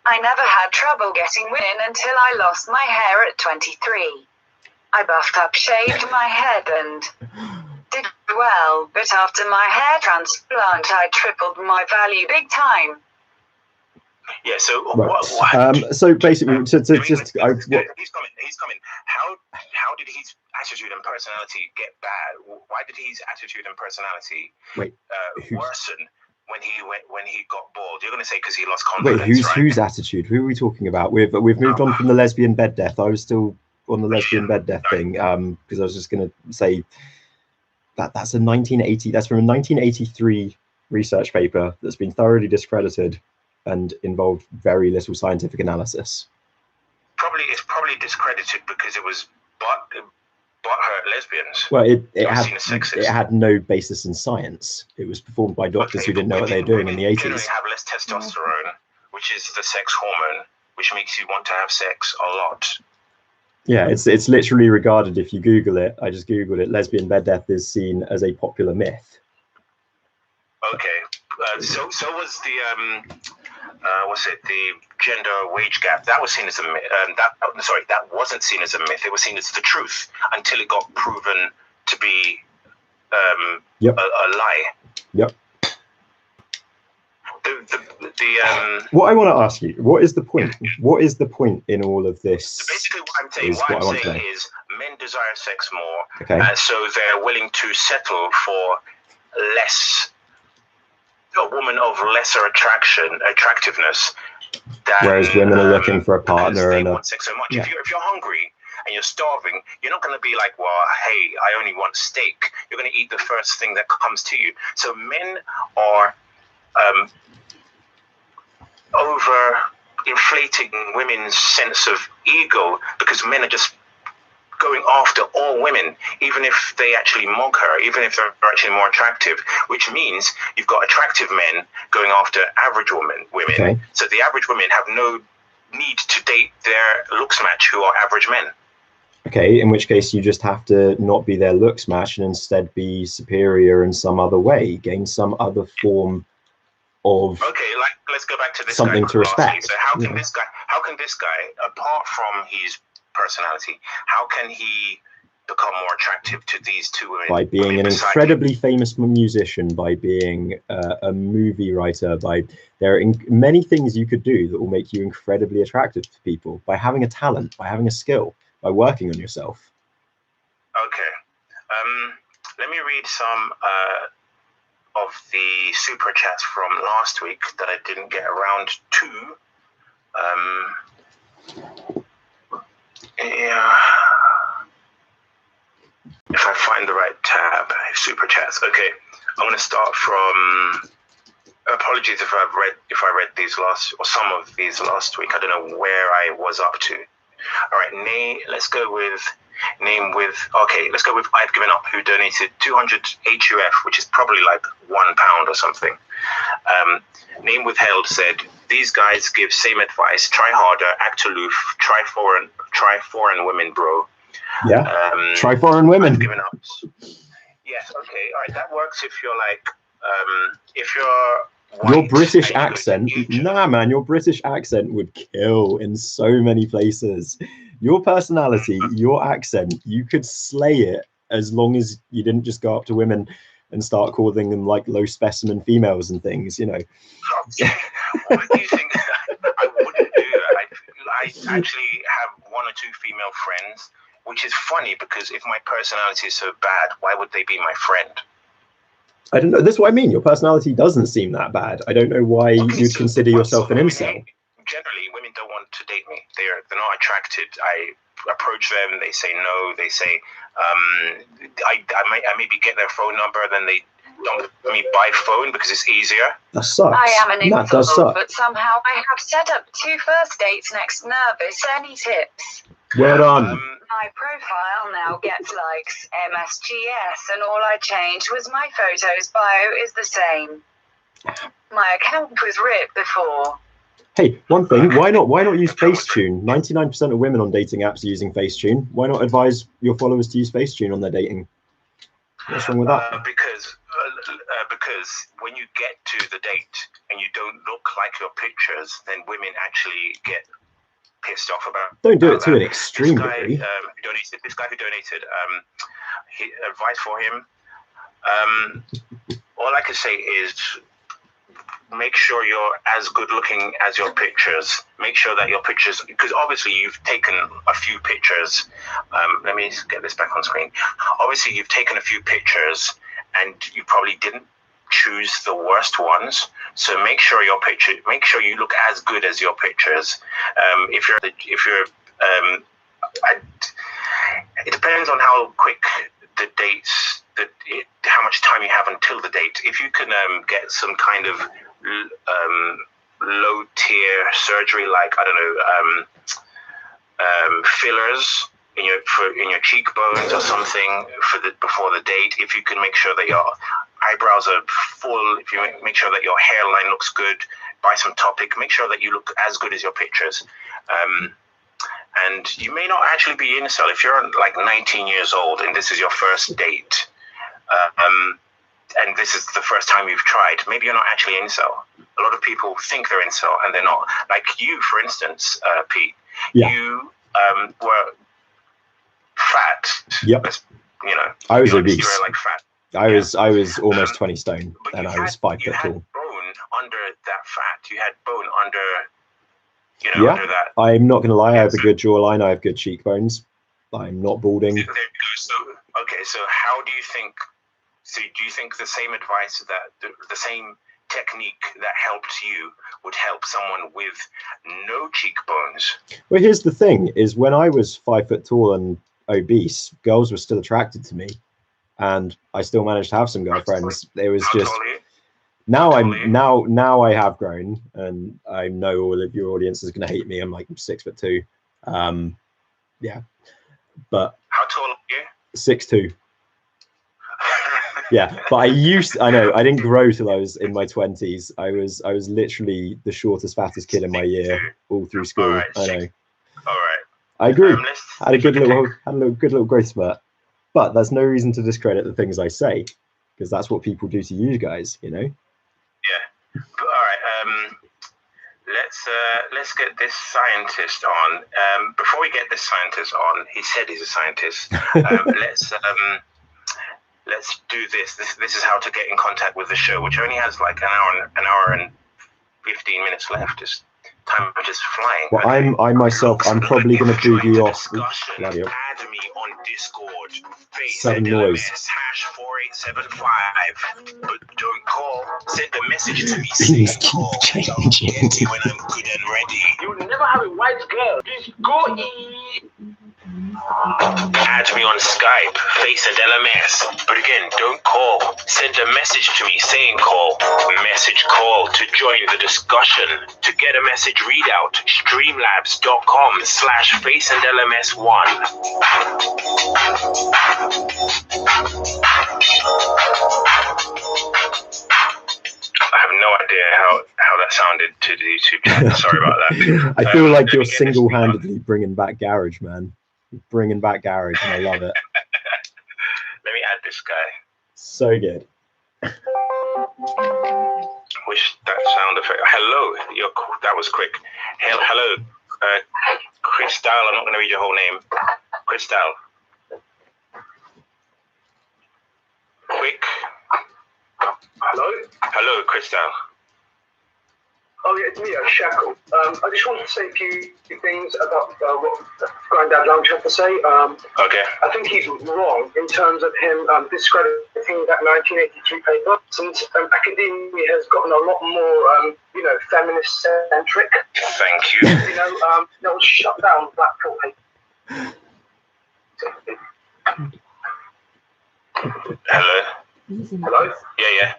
I never had trouble getting women until I lost my hair at 23. I buffed up, shaved my head, and did well, but after my hair transplant, I tripled my value big time. Yeah, so right. So basically, he's coming. How did his attitude and personality get bad? Why did his attitude and personality worsen when he got bald. You're going to say because he lost confidence. Wait, right? whose attitude? Who are we talking about? We've moved on from the lesbian bed death. I was still on the lesbian bed death thing because I was just going to say that's a 1980. That's from a 1983 research paper that's been thoroughly discredited and involved very little scientific analysis. It's probably discredited because it was butthurt lesbians. Well, it had no basis in science. It was performed by doctors who didn't know what they were doing in the 80s. Generally have less testosterone, which is the sex hormone, which makes you want to have sex a lot. Yeah, it's literally regarded, if you Google it, I just Googled it, lesbian bed death is seen as a popular myth. Okay, so was the the gender wage gap. That was seen as a myth. That wasn't seen as a myth. It was seen as the truth until it got proven to be a lie. Yep. What I want to ask you, what is the point? What is the point in all of this? So basically, what I'm saying is men desire sex more, okay, and so they're willing to settle for less. A woman of lesser attractiveness. Whereas women are looking for a partner and they want sex so much. Yeah. If you're hungry and you're starving, you're not going to be like, well, hey, I only want steak. You're going to eat the first thing that comes to you. So men are over inflating women's sense of ego because men are just going after all women, even if they actually mock her, even if they're actually more attractive, which means you've got attractive men going after average women. Okay. So the average women have no need to date their looks match who are average men. Okay, in which case you just have to not be their looks match and instead be superior in some other way, gain some other form of let's go back to this something guy to respect. So how can this guy, apart from his personality, how can he become more attractive to these two women? By being an incredibly famous musician, by being a movie writer, there are many things you could do that will make you incredibly attractive to people, by having a talent, by having a skill, by working on yourself. Okay. Let me read some of the super chats from last week that I didn't get around to. Yeah. If I find the right tab, super chats. Okay, I'm going to start from. Apologies if I read these some of these last week. I don't know where I was up to. All right, let's go with I've Given Up, who donated 200 HUF, which is probably like £1 or something. Name Withheld said, these guys give same advice: try harder, act aloof, try foreign women, bro. Yeah. Try foreign women. I've given up. Yes. Okay. All right. That works if you're like, if you're white, your British accent. Nah, man, your British accent would kill in so many places. Your personality, your accent, you could slay it as long as you didn't just go up to women and start calling them like low specimen females and things, you know. What do you think? I wouldn't do that. I actually have one or two female friends, which is funny because if my personality is so bad, why would they be my friend? I don't know. That's what I mean. Your personality doesn't seem that bad. I don't know why you'd consider yourself an incel. Generally, women don't want to date me. They're not attracted. I approach them. They say no. They say I maybe get their phone number, then they don't let me by phone because it's easier. That sucks. I am an That does suck. but somehow I have set up 2 first dates next. Nervous. Any tips? Well done. My profile now gets likes, MSGS, and all I changed was my photos. Bio is the same. My account was ripped before. Hey, one thing, why not use Facetune? 99% of women on dating apps are using Facetune. Why not advise your followers to use Facetune on their dating? What's wrong with that? Because when you get to the date and you don't look like your pictures, then women actually get pissed off about. Don't do it to an extreme degree. This guy who donated, advice for him. All I can say is, make sure you're as good looking as your pictures. Make sure that your pictures, because obviously you've taken a few pictures. Let me get this back on screen. Obviously you've taken a few pictures and you probably didn't choose the worst ones. So make sure you look as good as your pictures. It depends on how quick the dates, how much time you have until the date. If you can get some kind of low tier surgery, like, I don't know, fillers in your cheekbones or something before the date. If you can make sure that your eyebrows are full, if you make sure that your hairline looks good, buy some Topic, make sure that you look as good as your pictures. And you may not actually be incel if you're like 19 years old and this is your first date, and this is the first time you've tried. Maybe you're not actually incel. A lot of people think they're incel and they're not. Like you, for instance, Pete. Yeah. You were fat. Yep. You know, I was obese. You were like fat. I was almost 20 stone, and I was 5 foot tall. You had bone under that fat. You had bone under. Yeah, under that. I'm not going to lie. I have a good jawline. I have good cheekbones. I'm not balding. There you go. So, okay. So, how do you think? So, do you think the same advice that the same technique that helped you would help someone with no cheekbones? Well, here's the thing: is when I was 5 foot tall and obese, girls were still attracted to me, and I still managed to have some girlfriends. It was just. Now I have grown, and I know all of your audience is going to hate me. I'm like 6'2". Yeah, but how tall are you? 6'2". Yeah, but I didn't grow till I was in my 20s. I was literally the shortest, fattest kid in my year all through school. All right, I know. All right. I grew. Had a good little growth spurt. But that's no reason to discredit the things I say, because that's what people do to you guys, you know. Yeah. All right. Let's get this scientist on. Before we get this scientist on, he said he's a scientist. Let's do this. This is how to get in contact with the show, which only has like an hour and 15 minutes left. Just time just flying. Well, okay. I myself, I'm probably going to prove you off. Bloody hell. Add me on Discord. FACEandLMS #4875. But don't call. Send a message to me. Things keep changing. Get me when I'm good and ready. You will never have a white girl. Just go eat. Add me on Skype, FACEandLMS. But again, don't call. Send a message to me saying call. Message call to join the discussion. To get a message readout, streamlabs.com/FACEandLMS1. I have no idea how that sounded to the YouTube channel. Sorry about that. I feel like you're single-handedly bringing back garage, man. Bringing back garage, and I love it. Let me add this guy. So good. Wish that sound effect. Hello, that was quick. Hello, Crystal. I'm not going to read your whole name. Crystal. Quick. Hello, Crystal. Oh yeah, it's me, Shackle. I just wanted to say a few things about what Grandad Lounge had to say. Okay. I think he's wrong in terms of him discrediting that 1983 paper, since academia has gotten a lot more, feminist-centric. Thank you. That was shut down Blackpill paper. Hello. Hello. Yeah.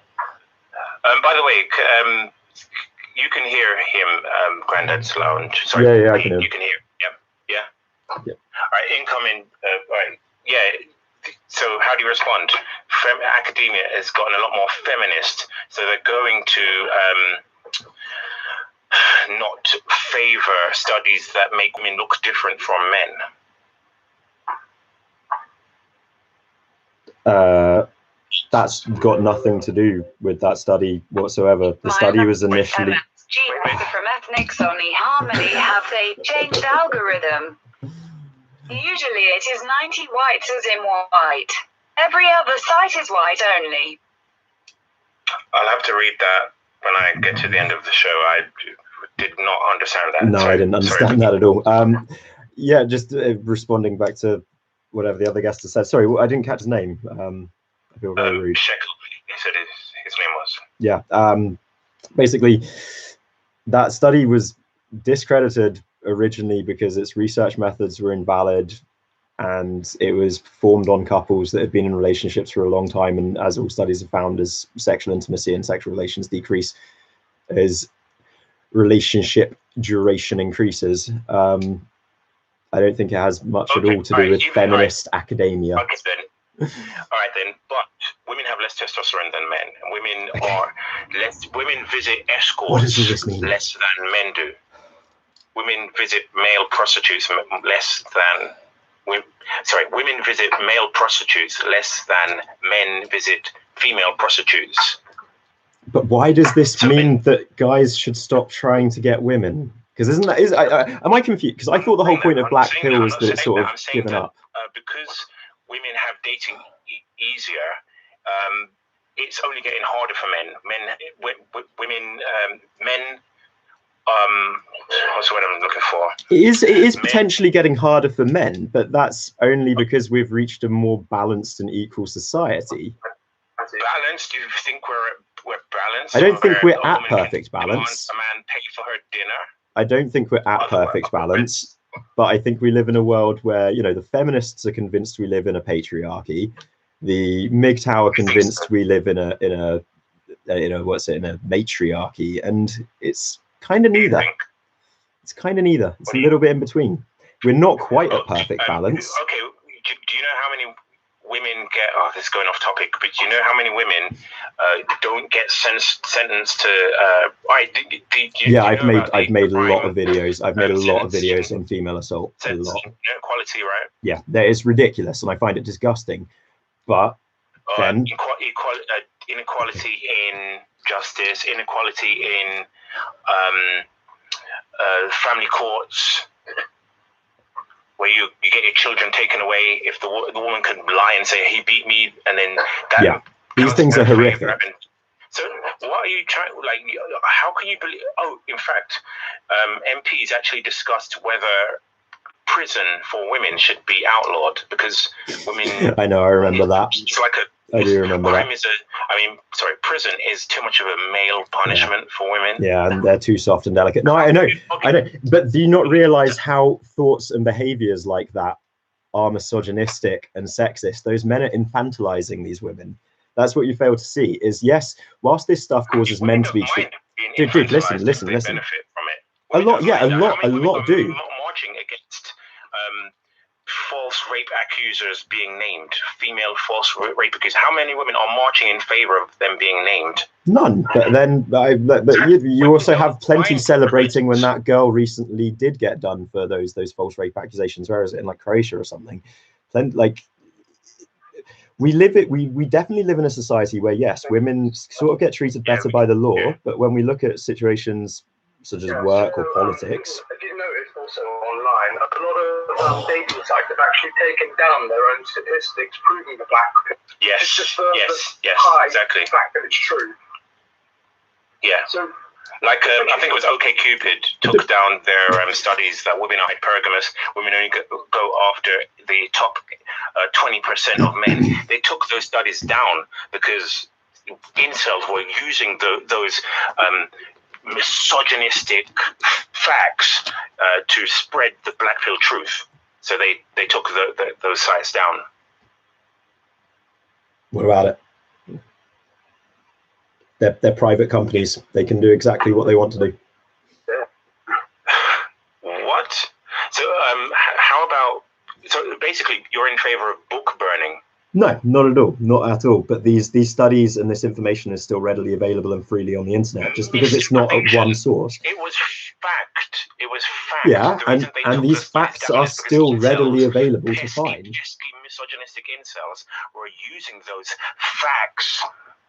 By the way, you can hear him, Grandad's Lounge. Sorry, yeah, I can hear. You can hear. Yeah. All right, incoming. All right, yeah. So how do you respond? Academia has gotten a lot more feminist, so they're going to not favor studies that make women look different from men. That's got nothing to do with that study whatsoever. The study was initially... From ethnics only harmony have they changed algorithm. Usually it is 90 whites as in white. Every other site is white only. I'll have to read that when I get to the end of the show. I did not understand that. No, I didn't understand that at all. Yeah, just responding back to whatever the other guest has said. Sorry, I didn't catch his name. I feel very rude. Shekel. He said his name was. Yeah. Basically, that study was discredited originally because its research methods were invalid, and it was performed on couples that had been in relationships for a long time. And as all studies have found, as sexual intimacy and sexual relations decrease, as relationship duration increases. I don't think it has much at all to do with feminist academia. Okay, then. All right, then. But women have less testosterone than men. And women are less. Women visit escorts less than men do. Women visit male prostitutes less than. Women visit male prostitutes less than men visit female prostitutes. But why does this mean that guys should stop trying to get women? Because am I confused? Because I thought the whole point of Blackpill was that it's sort of given up. Because women have dating easier, it's only getting harder for men. What's the word I'm looking for? It is potentially getting harder for men, but that's only because we've reached a more balanced and equal society. Balanced? Do you think we're balanced? I don't think we're at perfect balance. A man pay for her dinner. I don't think we're at perfect balance, but I think we live in a world where, you know, the feminists are convinced we live in a patriarchy. The MGTOW are convinced we live in a matriarchy, and it's kind of neither. It's kind of neither. It's a little bit in between. We're not quite at perfect balance. Okay, do you know how many women get? Oh, this is going off topic, but do you know how many women don't get sentenced to? I've made a lot of videos. I've made a lot of videos on female assault. A lot. Inequality, right? Yeah, that is ridiculous, and I find it disgusting. But then inequality in justice, inequality in family courts, where you get your children taken away if the woman could lie and say he beat me, and then that these things are horrific. So what are you trying? Like, how can you believe? Oh, in fact, MPs actually discussed whether prison for women should be outlawed because women. I know. I remember that. It's like I do remember that. Prison is too much of a male punishment for women. Yeah, and they're too soft and delicate. No, I know. I know. But do you not realize how thoughts and behaviors like that are misogynistic and sexist? Those men are infantilizing these women. That's what you fail to see. Is yes, whilst this stuff causes men to be treated. Dude, listen. A lot do. Not marching against false rape accusers being named, female false rape accusers. How many women are marching in favor of them being named? None. But then, you also have plenty celebrating when that girl recently did get done for those false rape accusations. Where is it, in like Croatia or something? We definitely live in a society where yes, women sort of get treated better by the law, but when we look at situations such as work or politics. If you notice also online, a lot of dating sites have actually taken down their own statistics proving the Blackpill. Yes, it's just exactly. The fact that it's true. Yeah. So, like, I think it was OkCupid took down their studies that women are hypergamous. Women only go after the top 20% of men. They took those studies down because incels were using those misogynistic facts to spread the Blackpill truth. So they took those sites down. What about it? They're private companies. They can do exactly what they want to do. What? So how about? So basically, you're in favor of book burning? No, not at all. Not at all. But these studies and this information is still readily available and freely on the internet, just because it's not at one source. It was fact. It was fact. Yeah, and these facts are still readily available to find. Misogynistic incels were using those facts.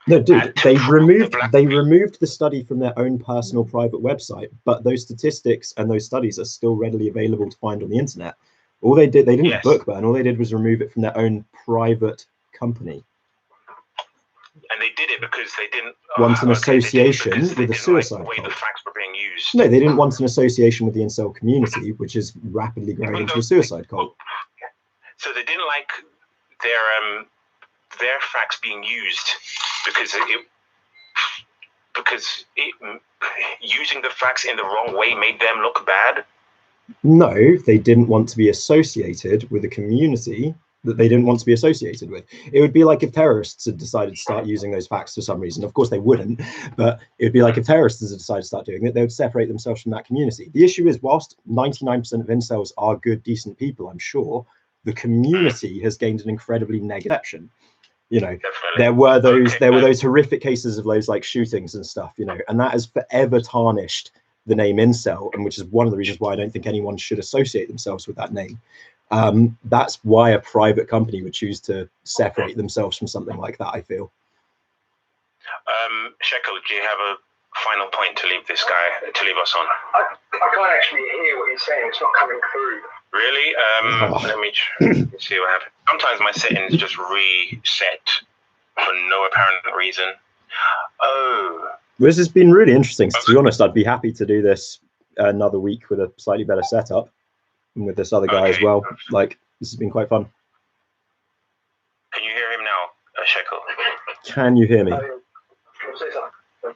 No, dude, they removed the study from their own personal private website, but those statistics and those studies are still readily available to find on the internet. All they didn't book burn. All they did was remove it from their own private company. And they did it because they didn't want an association with a suicide cult. The facts were being used. No, they didn't want an association with the incel community, which is rapidly growing into a suicide cult. So they didn't like their facts being used because because using the facts in the wrong way made them look bad? No, they didn't want to be associated with a community that they didn't want to be associated with. It would be like if terrorists had decided to start using those facts for some reason. Of course they wouldn't, but it would be like if terrorists had decided to start doing it, they would separate themselves from that community. The issue is, whilst 99% of incels are good, decent people, I'm sure, the community has gained an incredibly negative perception. You know, there were those horrific cases of those like shootings and stuff, you know, and that has forever tarnished the name incel, and which is one of the reasons why I don't think anyone should associate themselves with that name. That's why a private company would choose to separate themselves from something like that, I feel. Shekel, do you have a final point to leave us on? I can't actually hear what he's saying. It's not coming through. Really? Let me see what happens. Sometimes my settings just reset for no apparent reason. Oh. This has been really interesting. To be honest, I'd be happy to do this another week with a slightly better setup and with this other guy as well. Like, this has been quite fun. Can you hear him now, Shekel? Can you hear me?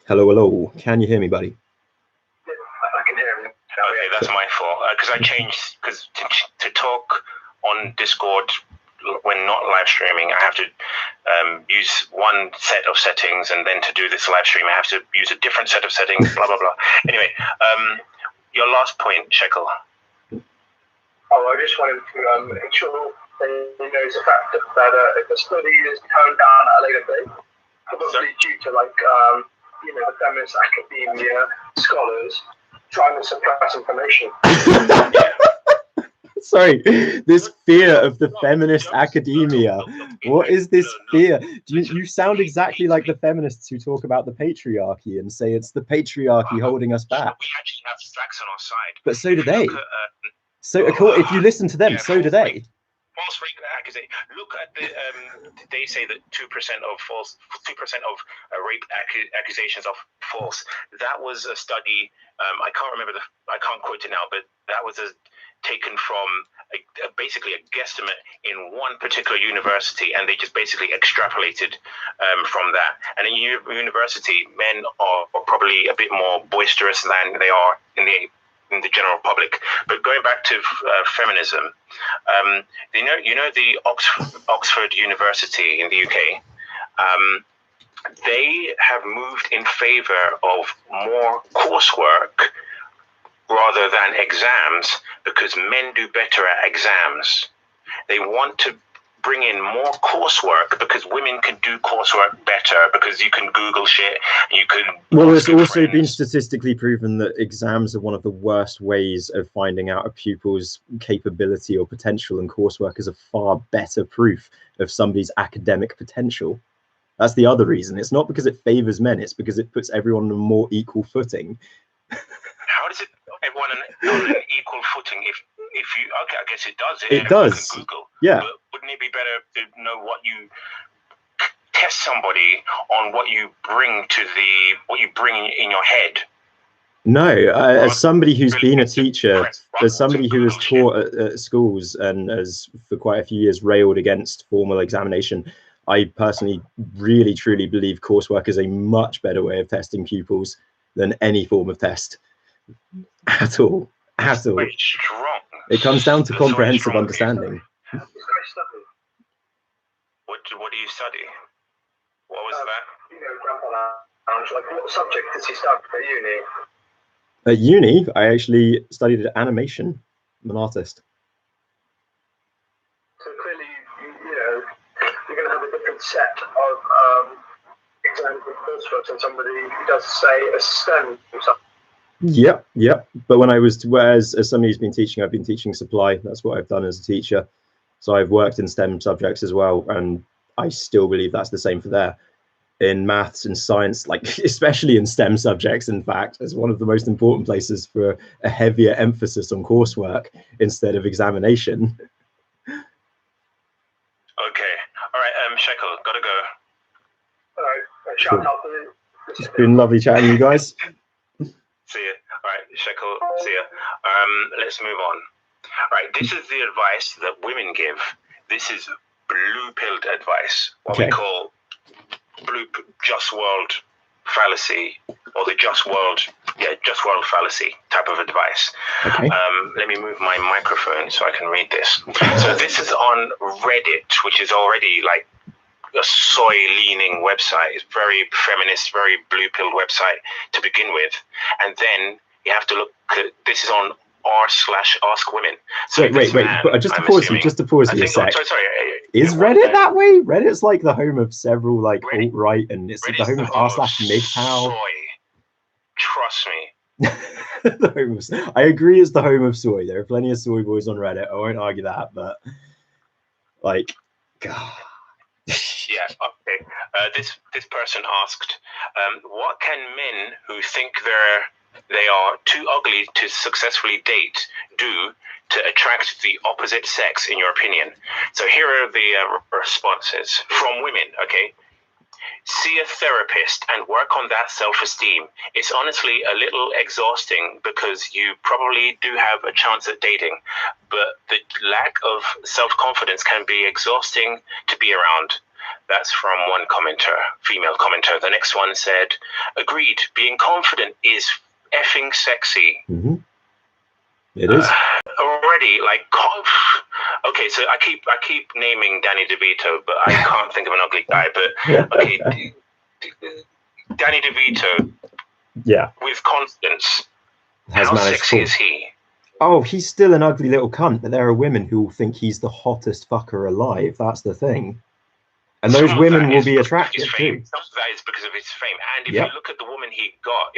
Hello, hello. Can you hear me, buddy? I can hear him. Okay, that's my fault. Because I changed, because to talk on Discord when not live streaming, I have to use one set of settings, and then to do this live stream, I have to use a different set of settings, blah, blah, blah. Anyway, your last point, Shekel. I just wanted to make sure that he knows the fact that if the study is toned down at a later date, probably due to like, the feminist academia scholars trying to suppress information. Sorry, this fear of the feminist academia. What is this fear? You sound exactly like the feminists who talk about the patriarchy and say it's the patriarchy holding us back. We actually have facts on our side. But so do they. So if you listen to them, so do they. False rape accusation. Look at the. They say that 2% of rape accusations are false. That was a study. I can't remember I can't quote it now, but that was taken from basically a guesstimate in one particular university, and they just basically extrapolated from that. And in university, men are probably a bit more boisterous than they are in the general public. But going back to feminism, the Oxford University in the UK, they have moved in favor of more coursework rather than exams, because men do better at exams. They want to bring in more coursework because women can do coursework better, because you can Google shit. Well, it's also been statistically proven that exams are one of the worst ways of finding out a pupil's capability or potential, and coursework is a far better proof of somebody's academic potential. That's the other reason. It's not because it favors men, it's because it puts everyone on a more equal footing. How does it everyone on an equal footing if you I guess it does. It does. Google. Yeah. But wouldn't it be better to know what you test somebody on, what you bring in your head? No, as somebody who's been a teacher, as somebody who has taught at schools and has for quite a few years railed against formal examination, I personally really truly believe coursework is a much better way of testing pupils than any form of test at all. At all. Very strong. It comes down to comprehensive understanding. What do you study? What was that? Grandpa, like, what subject does he study at uni? At uni, I actually studied animation. I'm an artist. So clearly, you're going to have a different set of exams and coursework than somebody who does, say, a STEM or something. Yep. But when I was, as somebody who's been teaching, I've been teaching supply. That's what I've done as a teacher. So I've worked in STEM subjects as well, and I still believe that's the same for there. In maths and science, like especially in STEM subjects, in fact, as one of the most important places for a heavier emphasis on coursework instead of examination. Okay. All right. Shekel, gotta go. All right. Shout out to It's been lovely chatting to you guys. See ya. All right, Shekel, see ya. Let's move on. All right, this is the advice that women give. This is blue-pilled advice, what we call just world fallacy, or the just world fallacy type of advice. Okay. Let me move my microphone so I can read this. So this is on Reddit, which is already like a soy-leaning website. It's very feminist, very blue pill website to begin with, and then you have to look at, this is on r/ask women. So wait, but just to pause you a sec. Sorry, is Reddit that way? Reddit's like the home of several like alt-right, and it's the home of r/MGTOW. Soy. Trust me. The home of, I agree, it's the home of soy. There are plenty of soy boys on Reddit. I won't argue that, but like, God. Yeah. Okay. This person asked, what can men who think they are too ugly to successfully date do to attract the opposite sex, in your opinion? So here are the responses from women. Okay. See a therapist and work on that self-esteem. It's honestly a little exhausting because you probably do have a chance at dating, but the lack of self-confidence can be exhausting to be around. That's from one commenter, female commenter. The next one said, agreed, being confident is effing sexy. Mm-hmm. It is. Already, like, okay, so I keep naming Danny DeVito, but I can't think of an ugly guy. But okay, Danny DeVito, yeah, with confidence, has how managed sexy is he? Oh, he's still an ugly little cunt, but there are women who will think he's the hottest fucker alive. That's the thing. And those women will be attracted too. Some of that is because of his fame. And if you look at the woman he got,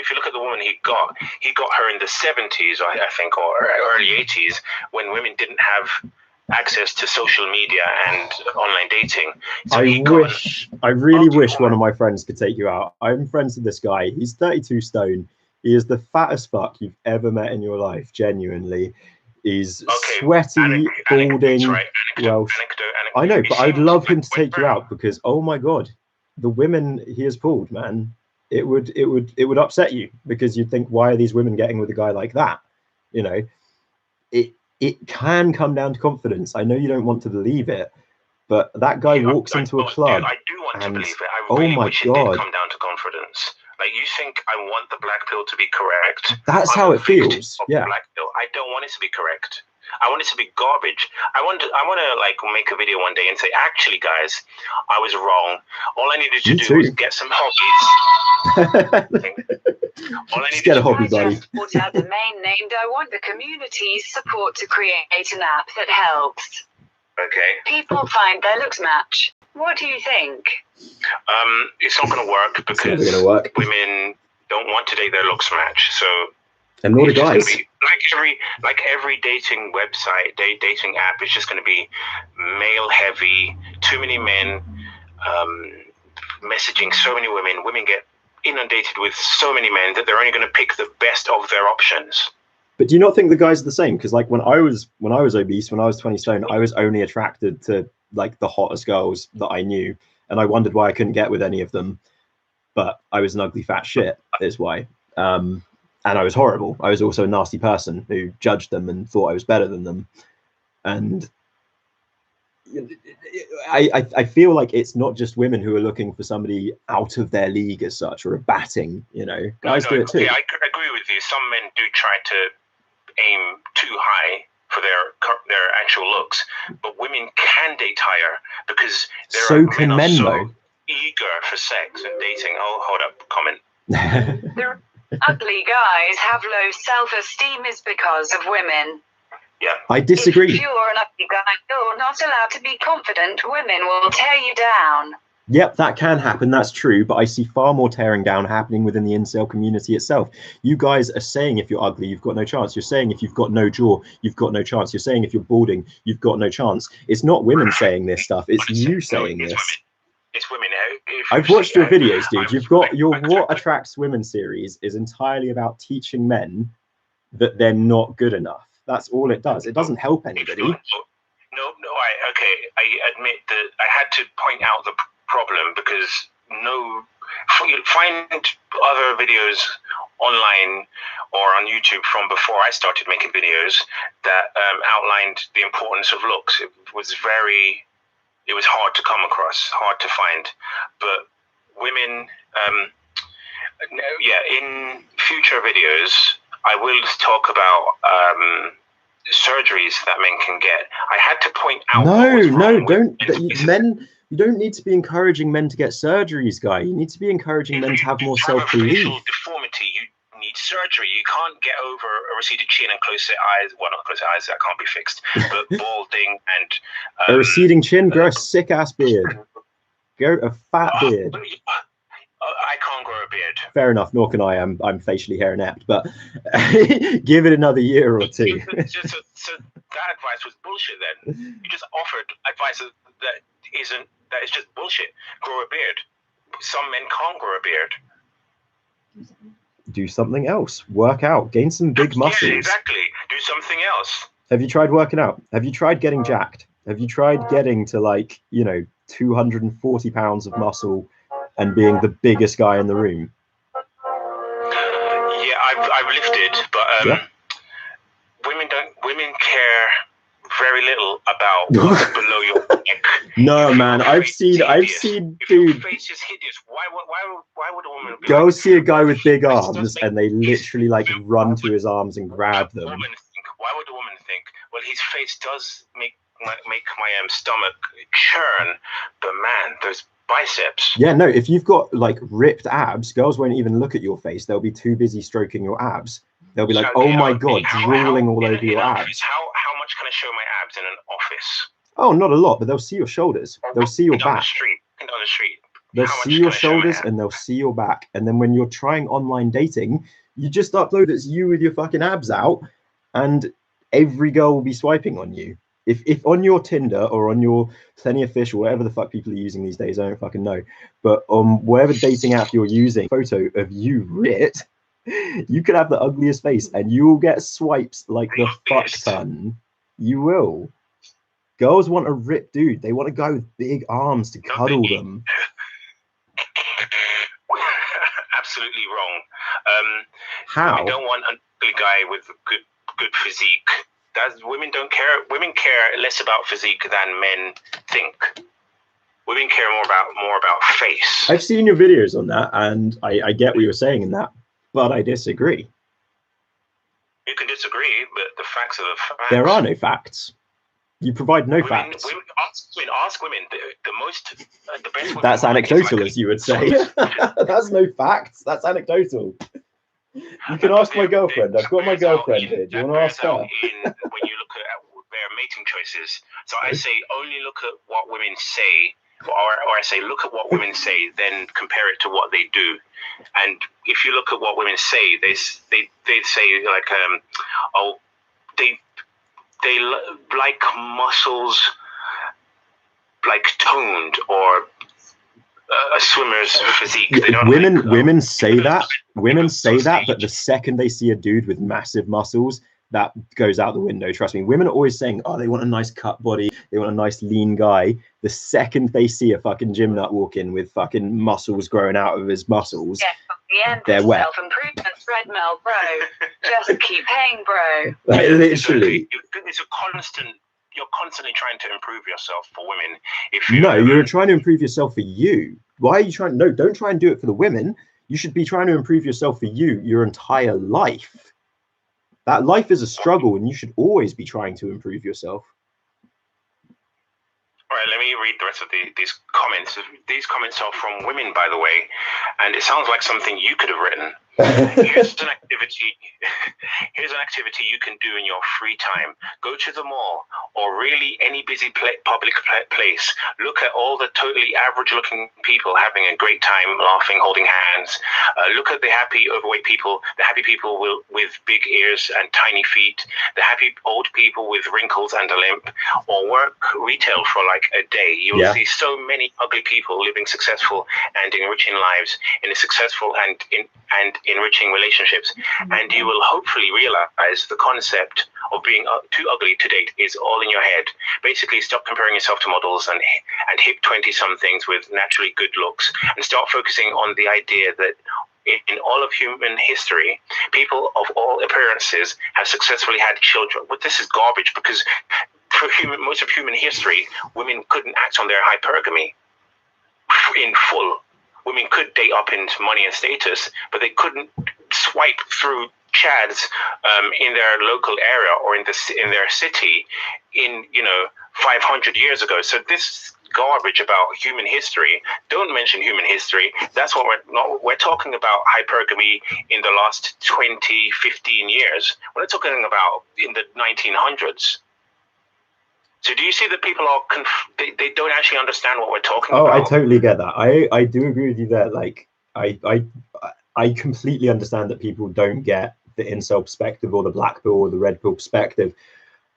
he got her in the 70s, I think, or early 80s, when women didn't have access to social media and online dating. So I really wish one of my friends could take you out. I'm friends with this guy. He's 32 stone. He is the fattest fuck you've ever met in your life, genuinely. He's sweaty, balding, Welsh. I know, but I'd love him to take you out because, oh my God, the women he has pulled, man, it would upset you because you'd think, why are these women getting with a guy like that? You know, it can come down to confidence. I know you don't want to believe it, but that guy walks into a club. I do want to believe it. I oh really my wish God. It did come down to confidence. Like, you think I want the black pill to be correct? That's how it feels. Yeah. Black pill. I don't want it to be correct. I want it to be garbage. I want to like make a video one day and say, actually, guys, I was wrong. All I needed to do was get some hobbies. All I needed get a hobby, buddy. Out the main named. I want the community's support to create an app that helps. Okay. People find their looks match. What do you think? It's not going to work because women don't want to date their looks match. So, and nor do guys. Like every dating website, dating app, is just going to be male heavy. Too many men messaging so many women. Women get inundated with so many men that they're only going to pick the best of their options. But do you not think the guys are the same? Because like when I was obese, when I was 20 stone, I was only attracted to like the hottest girls that I knew, and I wondered why I couldn't get with any of them. But I was an ugly fat shit, is why. And I was horrible. I was also a nasty person who judged them and thought I was better than them. And I feel like it's not just women who are looking for somebody out of their league as such, or a batting, you know. Guys do it too. Yeah, I agree with you. Some men do try to aim too high for their actual looks, but women can date higher because so can men though. Eager for sex and dating. Oh, hold up, comment. The ugly guys have low self-esteem is because of women. Yeah, I disagree. If you're an ugly guy, you're not allowed to be confident. Women will tear you down. Yep, that can happen. That's true. But I see far more tearing down happening within the incel community itself. You guys are saying if you're ugly, you've got no chance. You're saying if you've got no jaw, you've got no chance. You're saying if you're balding, you've got no chance. It's not women saying this stuff. It's you saying this. It's women. I've watched your videos, dude. You've got your What Attracts Women series is entirely about teaching men that they're not good enough. That's all it does. It doesn't help anybody. I admit that I had to point out the problem because find other videos online or on YouTube from before I started making videos that outlined the importance of looks. It was hard to come across, hard to find. But women, No, yeah, in future videos, I will talk about surgeries that men can get. I had to point out. Men. You don't need to be encouraging men to get surgeries, guy. You need to be encouraging men to have more self-belief. Facial deformity, you need surgery. You can't get over a receded chin and close-set eyes. Well, not close-set eyes, that can't be fixed. But balding and a receding chin, grow a sick-ass beard. Grow a fat beard. I can't grow a beard. Fair enough, nor can I. I'm facially hair inept, but give it another year or two. So that advice was bullshit then. You just offered advice that is just bullshit. Grow a beard. Some men can't grow a beard. Do something else. Work out. Gain some big muscles. Yeah, exactly. Do something else. Have you tried working out? Have you tried getting jacked? Have you tried getting to 240 pounds of muscle and being the biggest guy in the room? Yeah, I've lifted, but women care very little about what's below your neck. No, man, I've seen, if dude. Your face is hideous. Why would a woman be go see a guy with big arms and they literally run to his arms and grab them? Why would a woman think? Well, his face does make my stomach churn, but man, those biceps. Yeah, no, if you've got ripped abs, girls won't even look at your face. They'll be too busy stroking your abs. They'll be like, oh my god, drooling all over your abs. How much can I show my abs in an office? Oh, not a lot, but they'll see your shoulders. They'll see your back. On the street. They'll see your shoulders and they'll see your back. And then when you're trying online dating, you just upload it's you with your fucking abs out, and every girl will be swiping on you. If on your Tinder or on your Plenty of Fish or whatever the fuck people are using these days, I don't fucking know. But on whatever dating app you're using, photo of you writ, you could have the ugliest face and you will get swipes like the fuck ton. You will. Girls want a ripped dude. They want a guy with big arms to cuddle them. Absolutely wrong. How? I don't want an ugly guy with good physique. Women don't care. Women care less about physique than men think. Women care more about face. I've seen your videos on that, and I get what you're saying in that, but I disagree. You can disagree, but the facts are the facts. There are no facts. You provide no facts. Ask women. The best. That's anecdotal, as you would say. That's no facts. That's anecdotal. You can ask my girlfriend. I've got my girlfriend here. Do you want to ask her? When you look at their mating choices, so I say only look at what women say, or I say look at what women say, then compare it to what they do. And if you look at what women say, they say they like muscles toned or a swimmer's physique. They don't women say that. Women say that, but the second they see a dude with massive muscles, that goes out the window. Trust me. Women are always saying, oh, they want a nice cut body. They want a nice lean guy. The second they see a fucking gym nut walk in with fucking muscles growing out of his muscles, they're wet. Self-improvement treadmill, bro. Just keep paying, bro. Literally. It's a constant. You're constantly trying to improve yourself for women. You're trying to improve yourself for you. Why are you trying? No, don't try and do it for the women. You should be trying to improve yourself for you your entire life. That life is a struggle, and you should always be trying to improve yourself. All right, let me read the rest of these comments. These comments are from women, by the way, and it sounds like something you could have written. Here's an activity you can do in your free time. Go to the mall or really any busy public place. Look at all the totally average looking people having a great time, laughing, holding hands. Look at the happy overweight people, the happy people with big ears and tiny feet, the happy old people with wrinkles and a limp, or work retail for a day. You will see so many ugly people living successful and enriching lives in a successful and enriching relationships, and you will hopefully realize the concept of being too ugly to date is all in your head. Basically, stop comparing yourself to models and hip 20-somethings with naturally good looks, and start focusing on the idea that in all of human history, people of all appearances have successfully had children. But this is garbage, because for most of human history, women couldn't act on their hypergamy in full. women could date up into money and status, but they couldn't swipe through chads in their local area or in their city in 500 years ago. So this garbage about human history, don't mention human history. That's what we're talking about hypergamy in the last 20, 15 years. We're not talking about in the 1900s. So do you see that people are they don't actually understand what we're talking about? Oh, I totally get that. I do agree with you there. Like I completely understand that people don't get the incel perspective or the black pill or the red pill perspective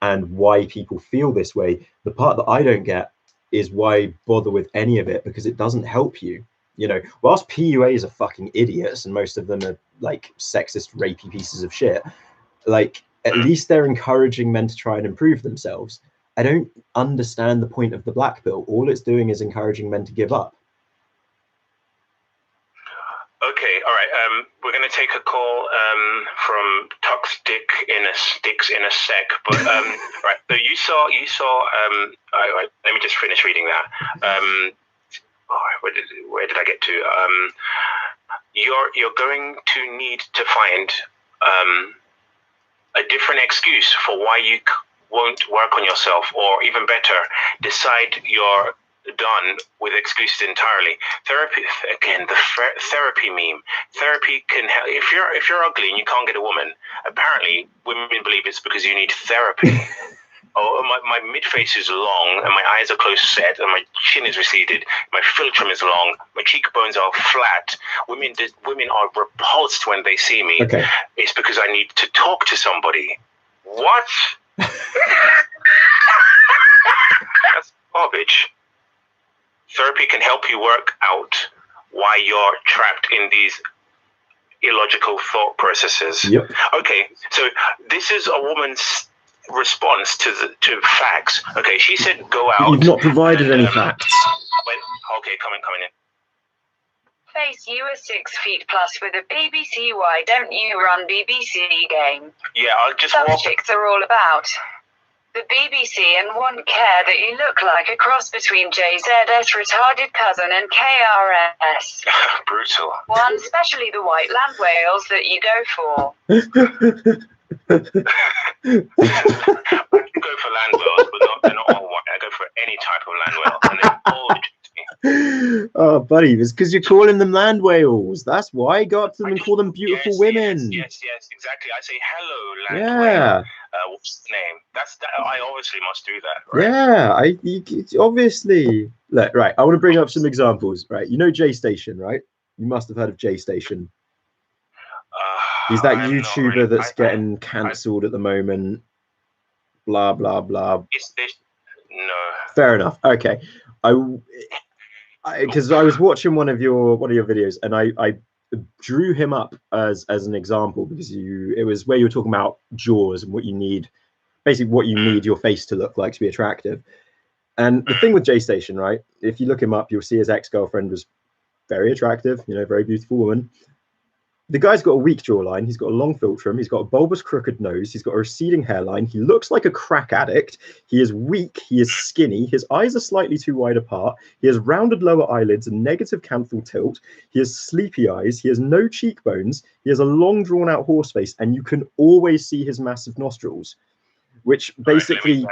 and why people feel this way. The part that I don't get is why bother with any of it, because it doesn't help you. Whilst PUAs are fucking idiots and most of them are like sexist, rapey pieces of shit, like at least they're encouraging men to try and improve themselves. I don't understand the point of the black pill. All it's doing is encouraging men to give up. Okay, all right. We're going to take a call from Tux Dicks in a sec. But right, so you saw. Right, let me just finish reading that. Where did I get to? You're going to need to find a different excuse for why you won't work on yourself, or even better, decide you're done with excuses entirely. Therapy, again, the therapy meme. Therapy can help. If you're ugly and you can't get a woman, apparently women believe it's because you need therapy. Oh, my mid-face is long and my eyes are close set and my chin is receded. My philtrum is long. My cheekbones are flat. Women are repulsed when they see me. Okay. It's because I need to talk to somebody. What? That's garbage. Therapy can help you work out why you're trapped in these illogical thought processes. Yep. Okay, so this is a woman's response to facts. Okay, she said go out. You've not provided any facts. Okay, coming in. Face, you are 6 feet plus with a BBC. Why don't you run BBC game? Yeah, I'll just Some walk. chicks are all about the BBC and won't care that you look like a cross between JZ's retarded cousin and KRS. Brutal. One, especially the white land whales that you go for. I can go for land whales, but they're not all white. I go for any type of land whale, and they're all Oh, buddy, it's because you're calling them land whales. That's why I got to them and call them beautiful women. Yes, exactly. I say hello, land whale. What's the name? I obviously must do that, right? Yeah, obviously. Look, right, I want to bring up some examples, right? You know J Station, right? You must have heard of J Station. He's that YouTuber really, that's getting cancelled at the moment. Blah, blah, blah. No. Fair enough. Okay. Because I was watching one of your videos and I drew him up as an example because it was where you were talking about jaws and what you need, basically what you need your face to look like to be attractive. And the thing with J Station, right? If you look him up, you'll see his ex-girlfriend was very attractive, very beautiful woman. The guy's got a weak jawline. He's got a long philtrum. He's got a bulbous, crooked nose. He's got a receding hairline. He looks like a crack addict. He is weak. He is skinny. His eyes are slightly too wide apart. He has rounded lower eyelids and negative canthal tilt. He has sleepy eyes. He has no cheekbones. He has a long, drawn-out horse face, and you can always see his massive nostrils, which basically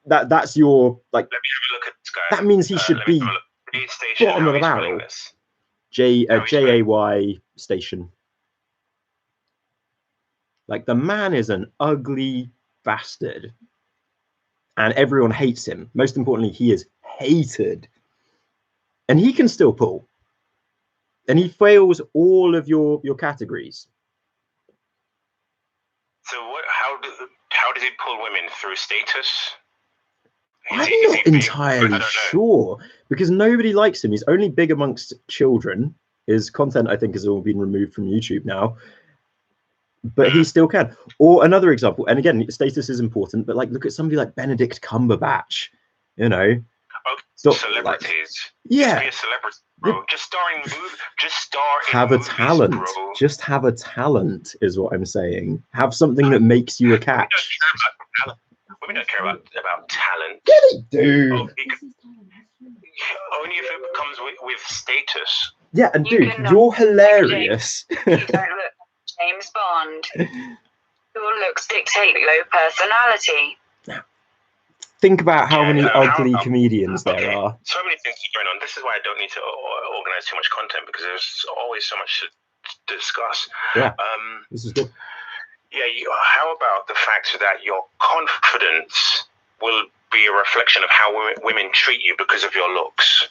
that's your like. Let me have a look at this guy. That means he should be bottom of the barrel. JAY Station. Like, the man is an ugly bastard and everyone hates him. Most importantly, he is hated and he can still pull and he fails all of your categories. So how does he pull women? Through status? I'm not entirely sure because nobody likes him. He's only big amongst children. His content, I think, has all been removed from YouTube now. But he still can. Or another example, and again, status is important, but like look at somebody like Benedict Cumberbatch, Okay, celebrities. Like, yeah. Just be a celebrity, bro. Just star in movies. Just star have in a talent. Bro. Just have a talent is what I'm saying. Have something that makes you a catch. Women don't care about talent. Yeah, they do. Only if it comes with status. Yeah, and You dude, cannot you're hilarious. You don't look like James Bond. Your looks dictate low personality. Think about how Yeah, many no, ugly how- comedians there Okay, are. so many things are going on. This is why I don't need to organize too much content, because there's always so much to discuss. Yeah, this is good. Yeah, how about the fact that your confidence will be a reflection of how women treat you because of your looks?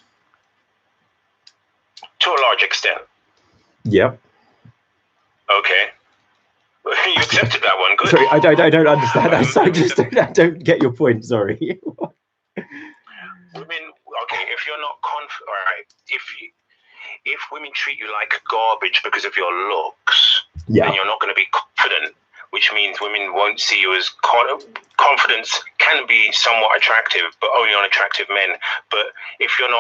To a large extent. Yep. Okay. You accepted that one. Good. Sorry, I don't understand. I don't get your point. Sorry. Women, okay, if you're not all right, if women treat you like garbage because of your looks, then you're not going to be confident, which means women won't see you as confidence can be somewhat attractive, but only on attractive men. But if you're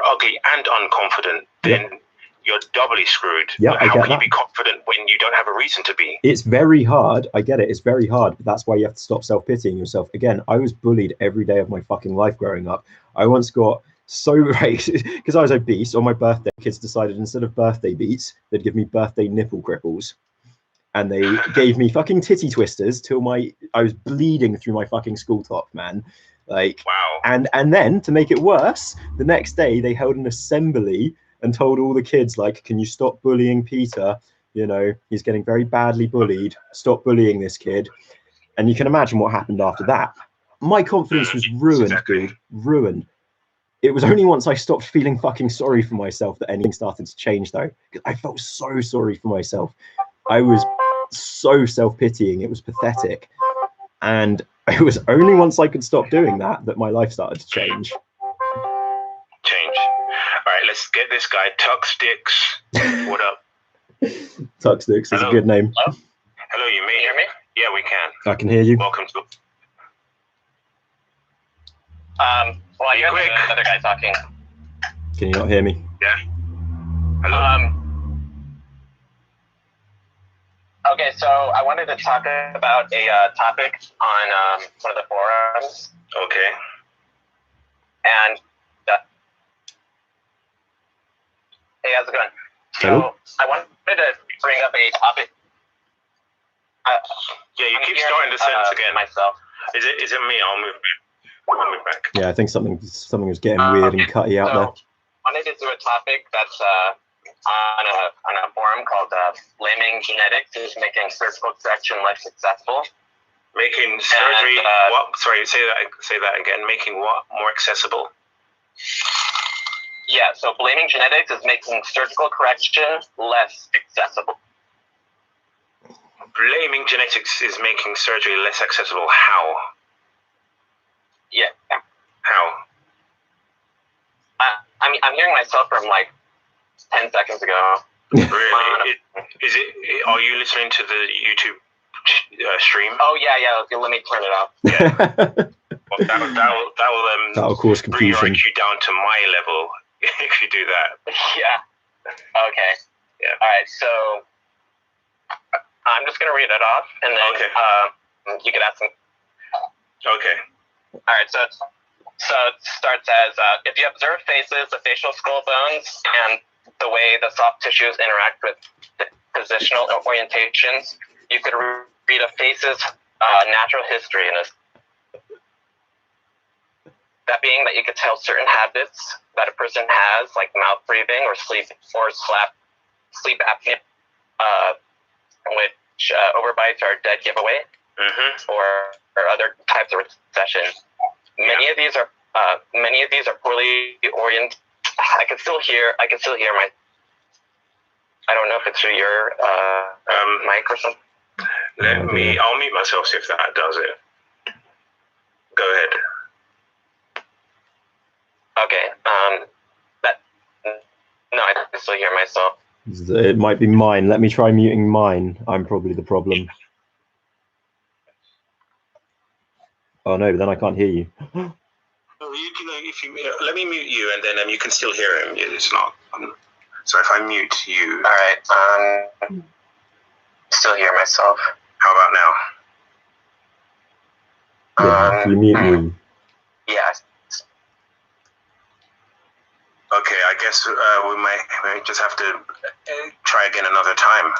ugly and unconfident, then you're doubly screwed. Yeah, How can you be confident when you don't have a reason to be? It's very hard. I get it. It's very hard. But that's why you have to stop self-pitying yourself. Again, I was bullied every day of my fucking life growing up. I once got so racist because I was obese. On my birthday, kids decided instead of birthday beats, they'd give me birthday nipple cripples. And they gave me fucking titty twisters till I was bleeding through my fucking school top, man. Like, wow. And then to make it worse, the next day they held an assembly and told all the kids, like, can you stop bullying Peter? You know, he's getting very badly bullied. Stop bullying this kid. And you can imagine what happened after that. My confidence was ruined, dude. Ruined. It was only once I stopped feeling fucking sorry for myself that anything started to change, though. I felt so sorry for myself. I was so self-pitying. It was pathetic. And it was only once I could stop doing that my life started to change. All right, let's get this guy. Tuxdicks. What up? Tuxdicks is a good name. Hello, you may hear me? Yeah, we can. I can hear you. Welcome to. Well, you have another guy talking. Can you not hear me? Yeah. Hello. Okay, so I wanted to talk about a topic on one of the forums. Okay. And hey, how's it going? Hello? So I wanted to bring up a topic. Yeah, you keep starting the sentence again. Myself. Is it me? I'll move back. Yeah, I think something was getting weird and cutty out there. I wanted to do a topic that's on a forum called Blaming Genetics is Making Surgical Correction Less Successful. Making surgery what? Sorry, say that again. Making what more accessible? Yeah, so blaming genetics is making surgical correction less accessible. Blaming genetics is making surgery less accessible. How? Yeah. How? I mean, I'm hearing myself from like 10 seconds ago. Really? Are you listening to the YouTube stream? Oh yeah. Okay, let me turn it off. Yeah. Well, that'll cause bring your confusion. IQ down to my level if you do that. Yeah. Okay. Yeah. All right. So I'm just gonna read it off, and then you can ask me. Okay. All right. So it starts as if you observe faces, the facial skull bones, and the way the soft tissues interact with the positional orientations, you could read a face's natural history in a. That being that you could tell certain habits that a person has, like mouth breathing or sleep apnea, which overbites are a dead giveaway, or other types of recession. Many of these are poorly oriented. I can still hear my. I don't know if it's through your mic or something. I'll mute myself, see if that does it. Go ahead. Okay. No, I can still hear myself. It might be mine. Let me try muting mine. I'm probably the problem. Oh no, but then I can't hear you. You can, if you let me mute you, and then you can still hear him. It's not. So if I mute you. All right. Still hear myself. How about now? Yeah, if you mute me. Yeah. Okay, I guess we may just have to try again another time.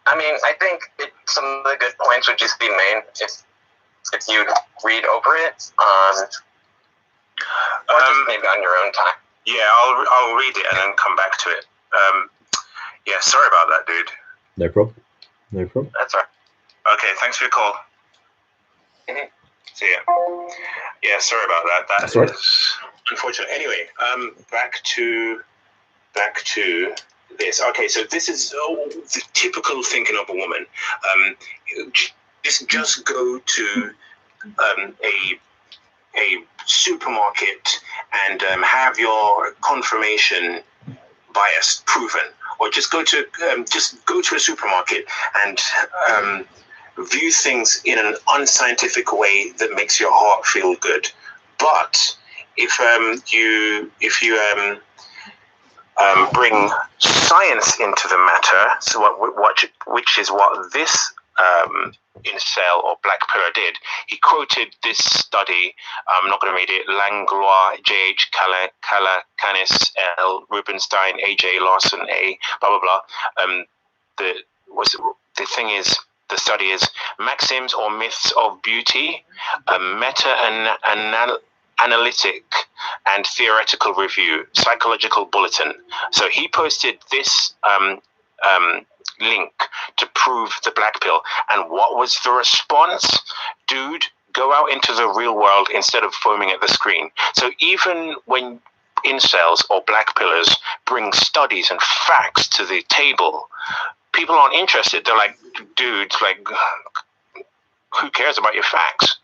I mean, I think some of the good points would just be made if you read over it, or just maybe on your own time. Yeah, I'll read it and then come back to it. Yeah, sorry about that, dude. No problem. No problem. That's all right. Okay, thanks for your call. Mhm. See ya. Yeah, sorry about that. That's right. Is unfortunate. Anyway, back to this. Okay, so this is the typical thinking of a woman. Just go to a supermarket and have your confirmation bias proven, or just go to a supermarket and view things in an unscientific way that makes your heart feel good. But if you bring science into the matter, so which is what this incel or Blackpill did. He quoted this study. I'm not going to read it. Langlois, J.H. Calacanis, L. Rubenstein, A.J. Larson, A. Blah blah blah. The thing is, the study is Maxims or Myths of Beauty, a meta-analytic and theoretical review, psychological bulletin. So he posted this link to prove the Blackpill. And what was the response? Dude, go out into the real world instead of foaming at the screen. So even when incels or Blackpillers bring studies and facts to the table, people aren't interested. They're like, dude, like, who cares about your facts?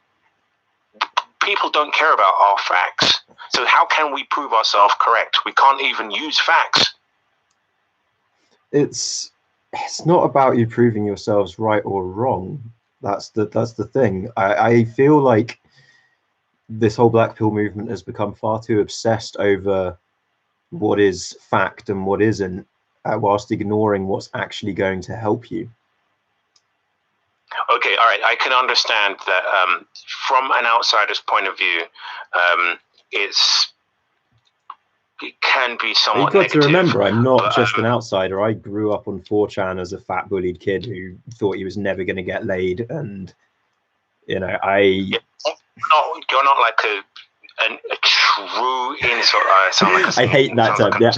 People don't care about our facts. So how can we prove ourselves correct? We can't even use facts. It's not about you proving yourselves right or wrong. That's the thing. I feel like this whole Blackpill movement has become far too obsessed over what is fact and what isn't, whilst ignoring what's actually going to help you. Okay, all right. I can understand that from an outsider's point of view, it can be somewhat You've got to negative, remember, I'm not just an outsider. I grew up on 4chan as a fat bullied kid who thought he was never going to get laid, and you know, you're not like a true insult. I hate that term. Yeah,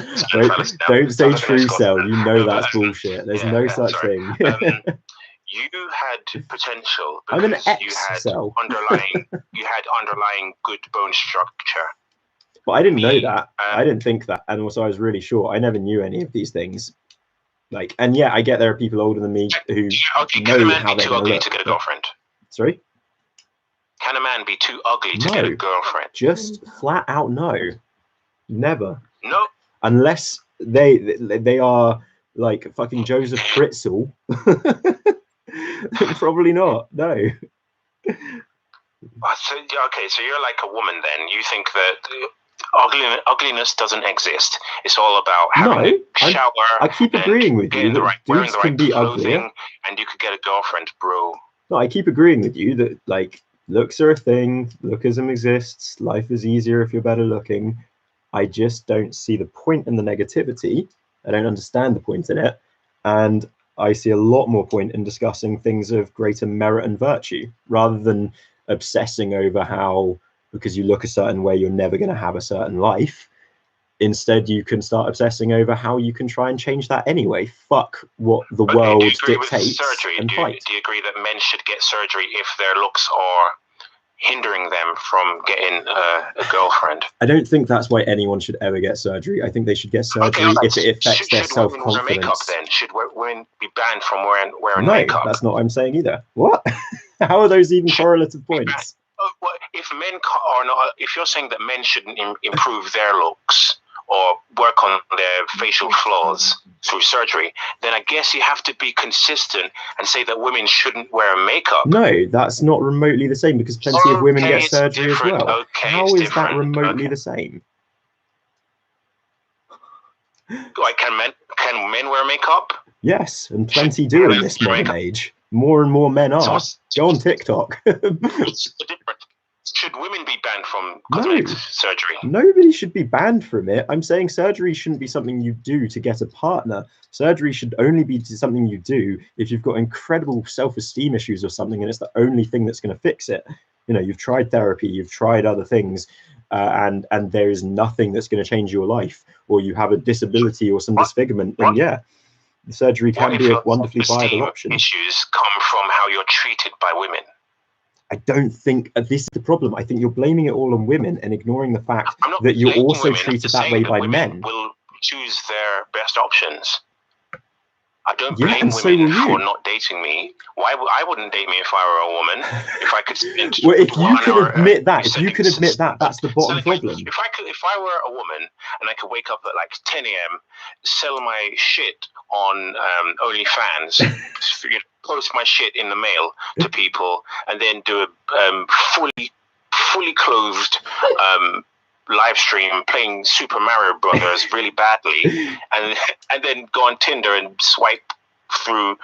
don't say true cell. You know that's bullshit. There's no such thing. You had potential I'm an because you had X-cell. underlying good bone structure. But I didn't know that. I didn't think that, and also I was really short. I never knew any of these things. Like, and yeah, I get there are people older than me who know how they're going to look. To get a girlfriend? Sorry? Can a man be too ugly to get a girlfriend? Just flat out no. Never. No. Unless they are like fucking Joseph Fritzl. Probably not. No. So you're like a woman then. You think that ugliness doesn't exist. It's all about having a shower. I keep agreeing with you that dudes can be uglier, and you could get a girlfriend, bro. No, I keep agreeing with you that like looks are a thing. Lookism exists. Life is easier if you're better looking. I just don't see the point in the negativity. I don't understand the point in it, and I see a lot more point in discussing things of greater merit and virtue rather than obsessing over how, because you look a certain way, you're never going to have a certain life. Instead, you can start obsessing over how you can try and change that anyway. Fuck what the world dictates and fight. Do you agree that men should get surgery if their looks are hindering them from getting a girlfriend? I don't think that's why anyone should ever get surgery. I think they should get surgery if it affects their self-confidence. Should makeup then? Should women be banned from wearing makeup? No, that's not what I'm saying either. What? How are those even correlative points? Well, if men are not, if you're saying that men shouldn't improve their looks or work on their facial flaws through surgery, then I guess you have to be consistent and say that women shouldn't wear makeup. No, that's not remotely the same, because plenty of women get surgery as well. How is that remotely the same? Like, can men wear makeup? Yes, and plenty do in this modern age. More and more men are. Go on TikTok. What's the difference? Should women be banned from cosmetic surgery? Nobody should be banned from it. I'm saying surgery shouldn't be something you do to get a partner. Surgery should only be something you do if you've got incredible self-esteem issues or something, and it's the only thing that's going to fix it. You know, you've tried therapy, you've tried other things, and there is nothing that's going to change your life, or you have a disability or some disfigurement, then yeah, surgery can be a wonderfully viable option. Issues come from how you're treated by women. I don't think this is the problem. I think you're blaming it all on women and ignoring the fact that you're also treated that way by men. Will choose their best options. I don't blame women for not dating me. Why I wouldn't date me if I were a woman? If I could spend well, if you could admit that, that's the bottom problem. If I were a woman and I could wake up at like 10 a.m., sell my shit on OnlyFans, post my shit in the mail to people, and then do a fully clothed live stream playing Super Mario Brothers really badly, and then go on Tinder and swipe through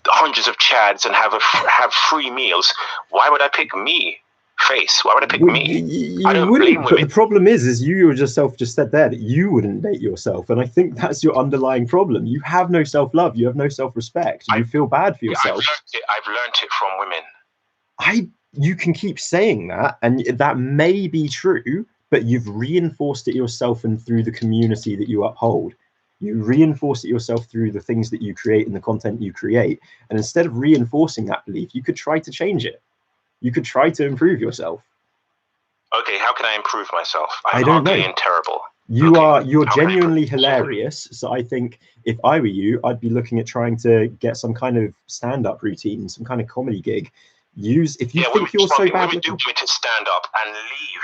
hundreds of chads and have free meals, why would I pick me? Face? Why would I pick me? You wouldn't, but the problem is you yourself just said there that you wouldn't date yourself, and I think that's your underlying problem. You have no self-love, you have no self-respect, you feel bad for yourself. I've learned it from women. You can keep saying that, and that may be true, but you've reinforced it yourself and through the community that you uphold. You reinforce it yourself through the things that you create and the content you create, and instead of reinforcing that belief, you could try to change it. You could try to improve yourself. Okay, how can I improve myself? I don't know. And terrible. You're genuinely hilarious. So I think if I were you, I'd be looking at trying to get some kind of stand-up routine, some kind of comedy gig. If you think you're so bad, women do to stand up and leave.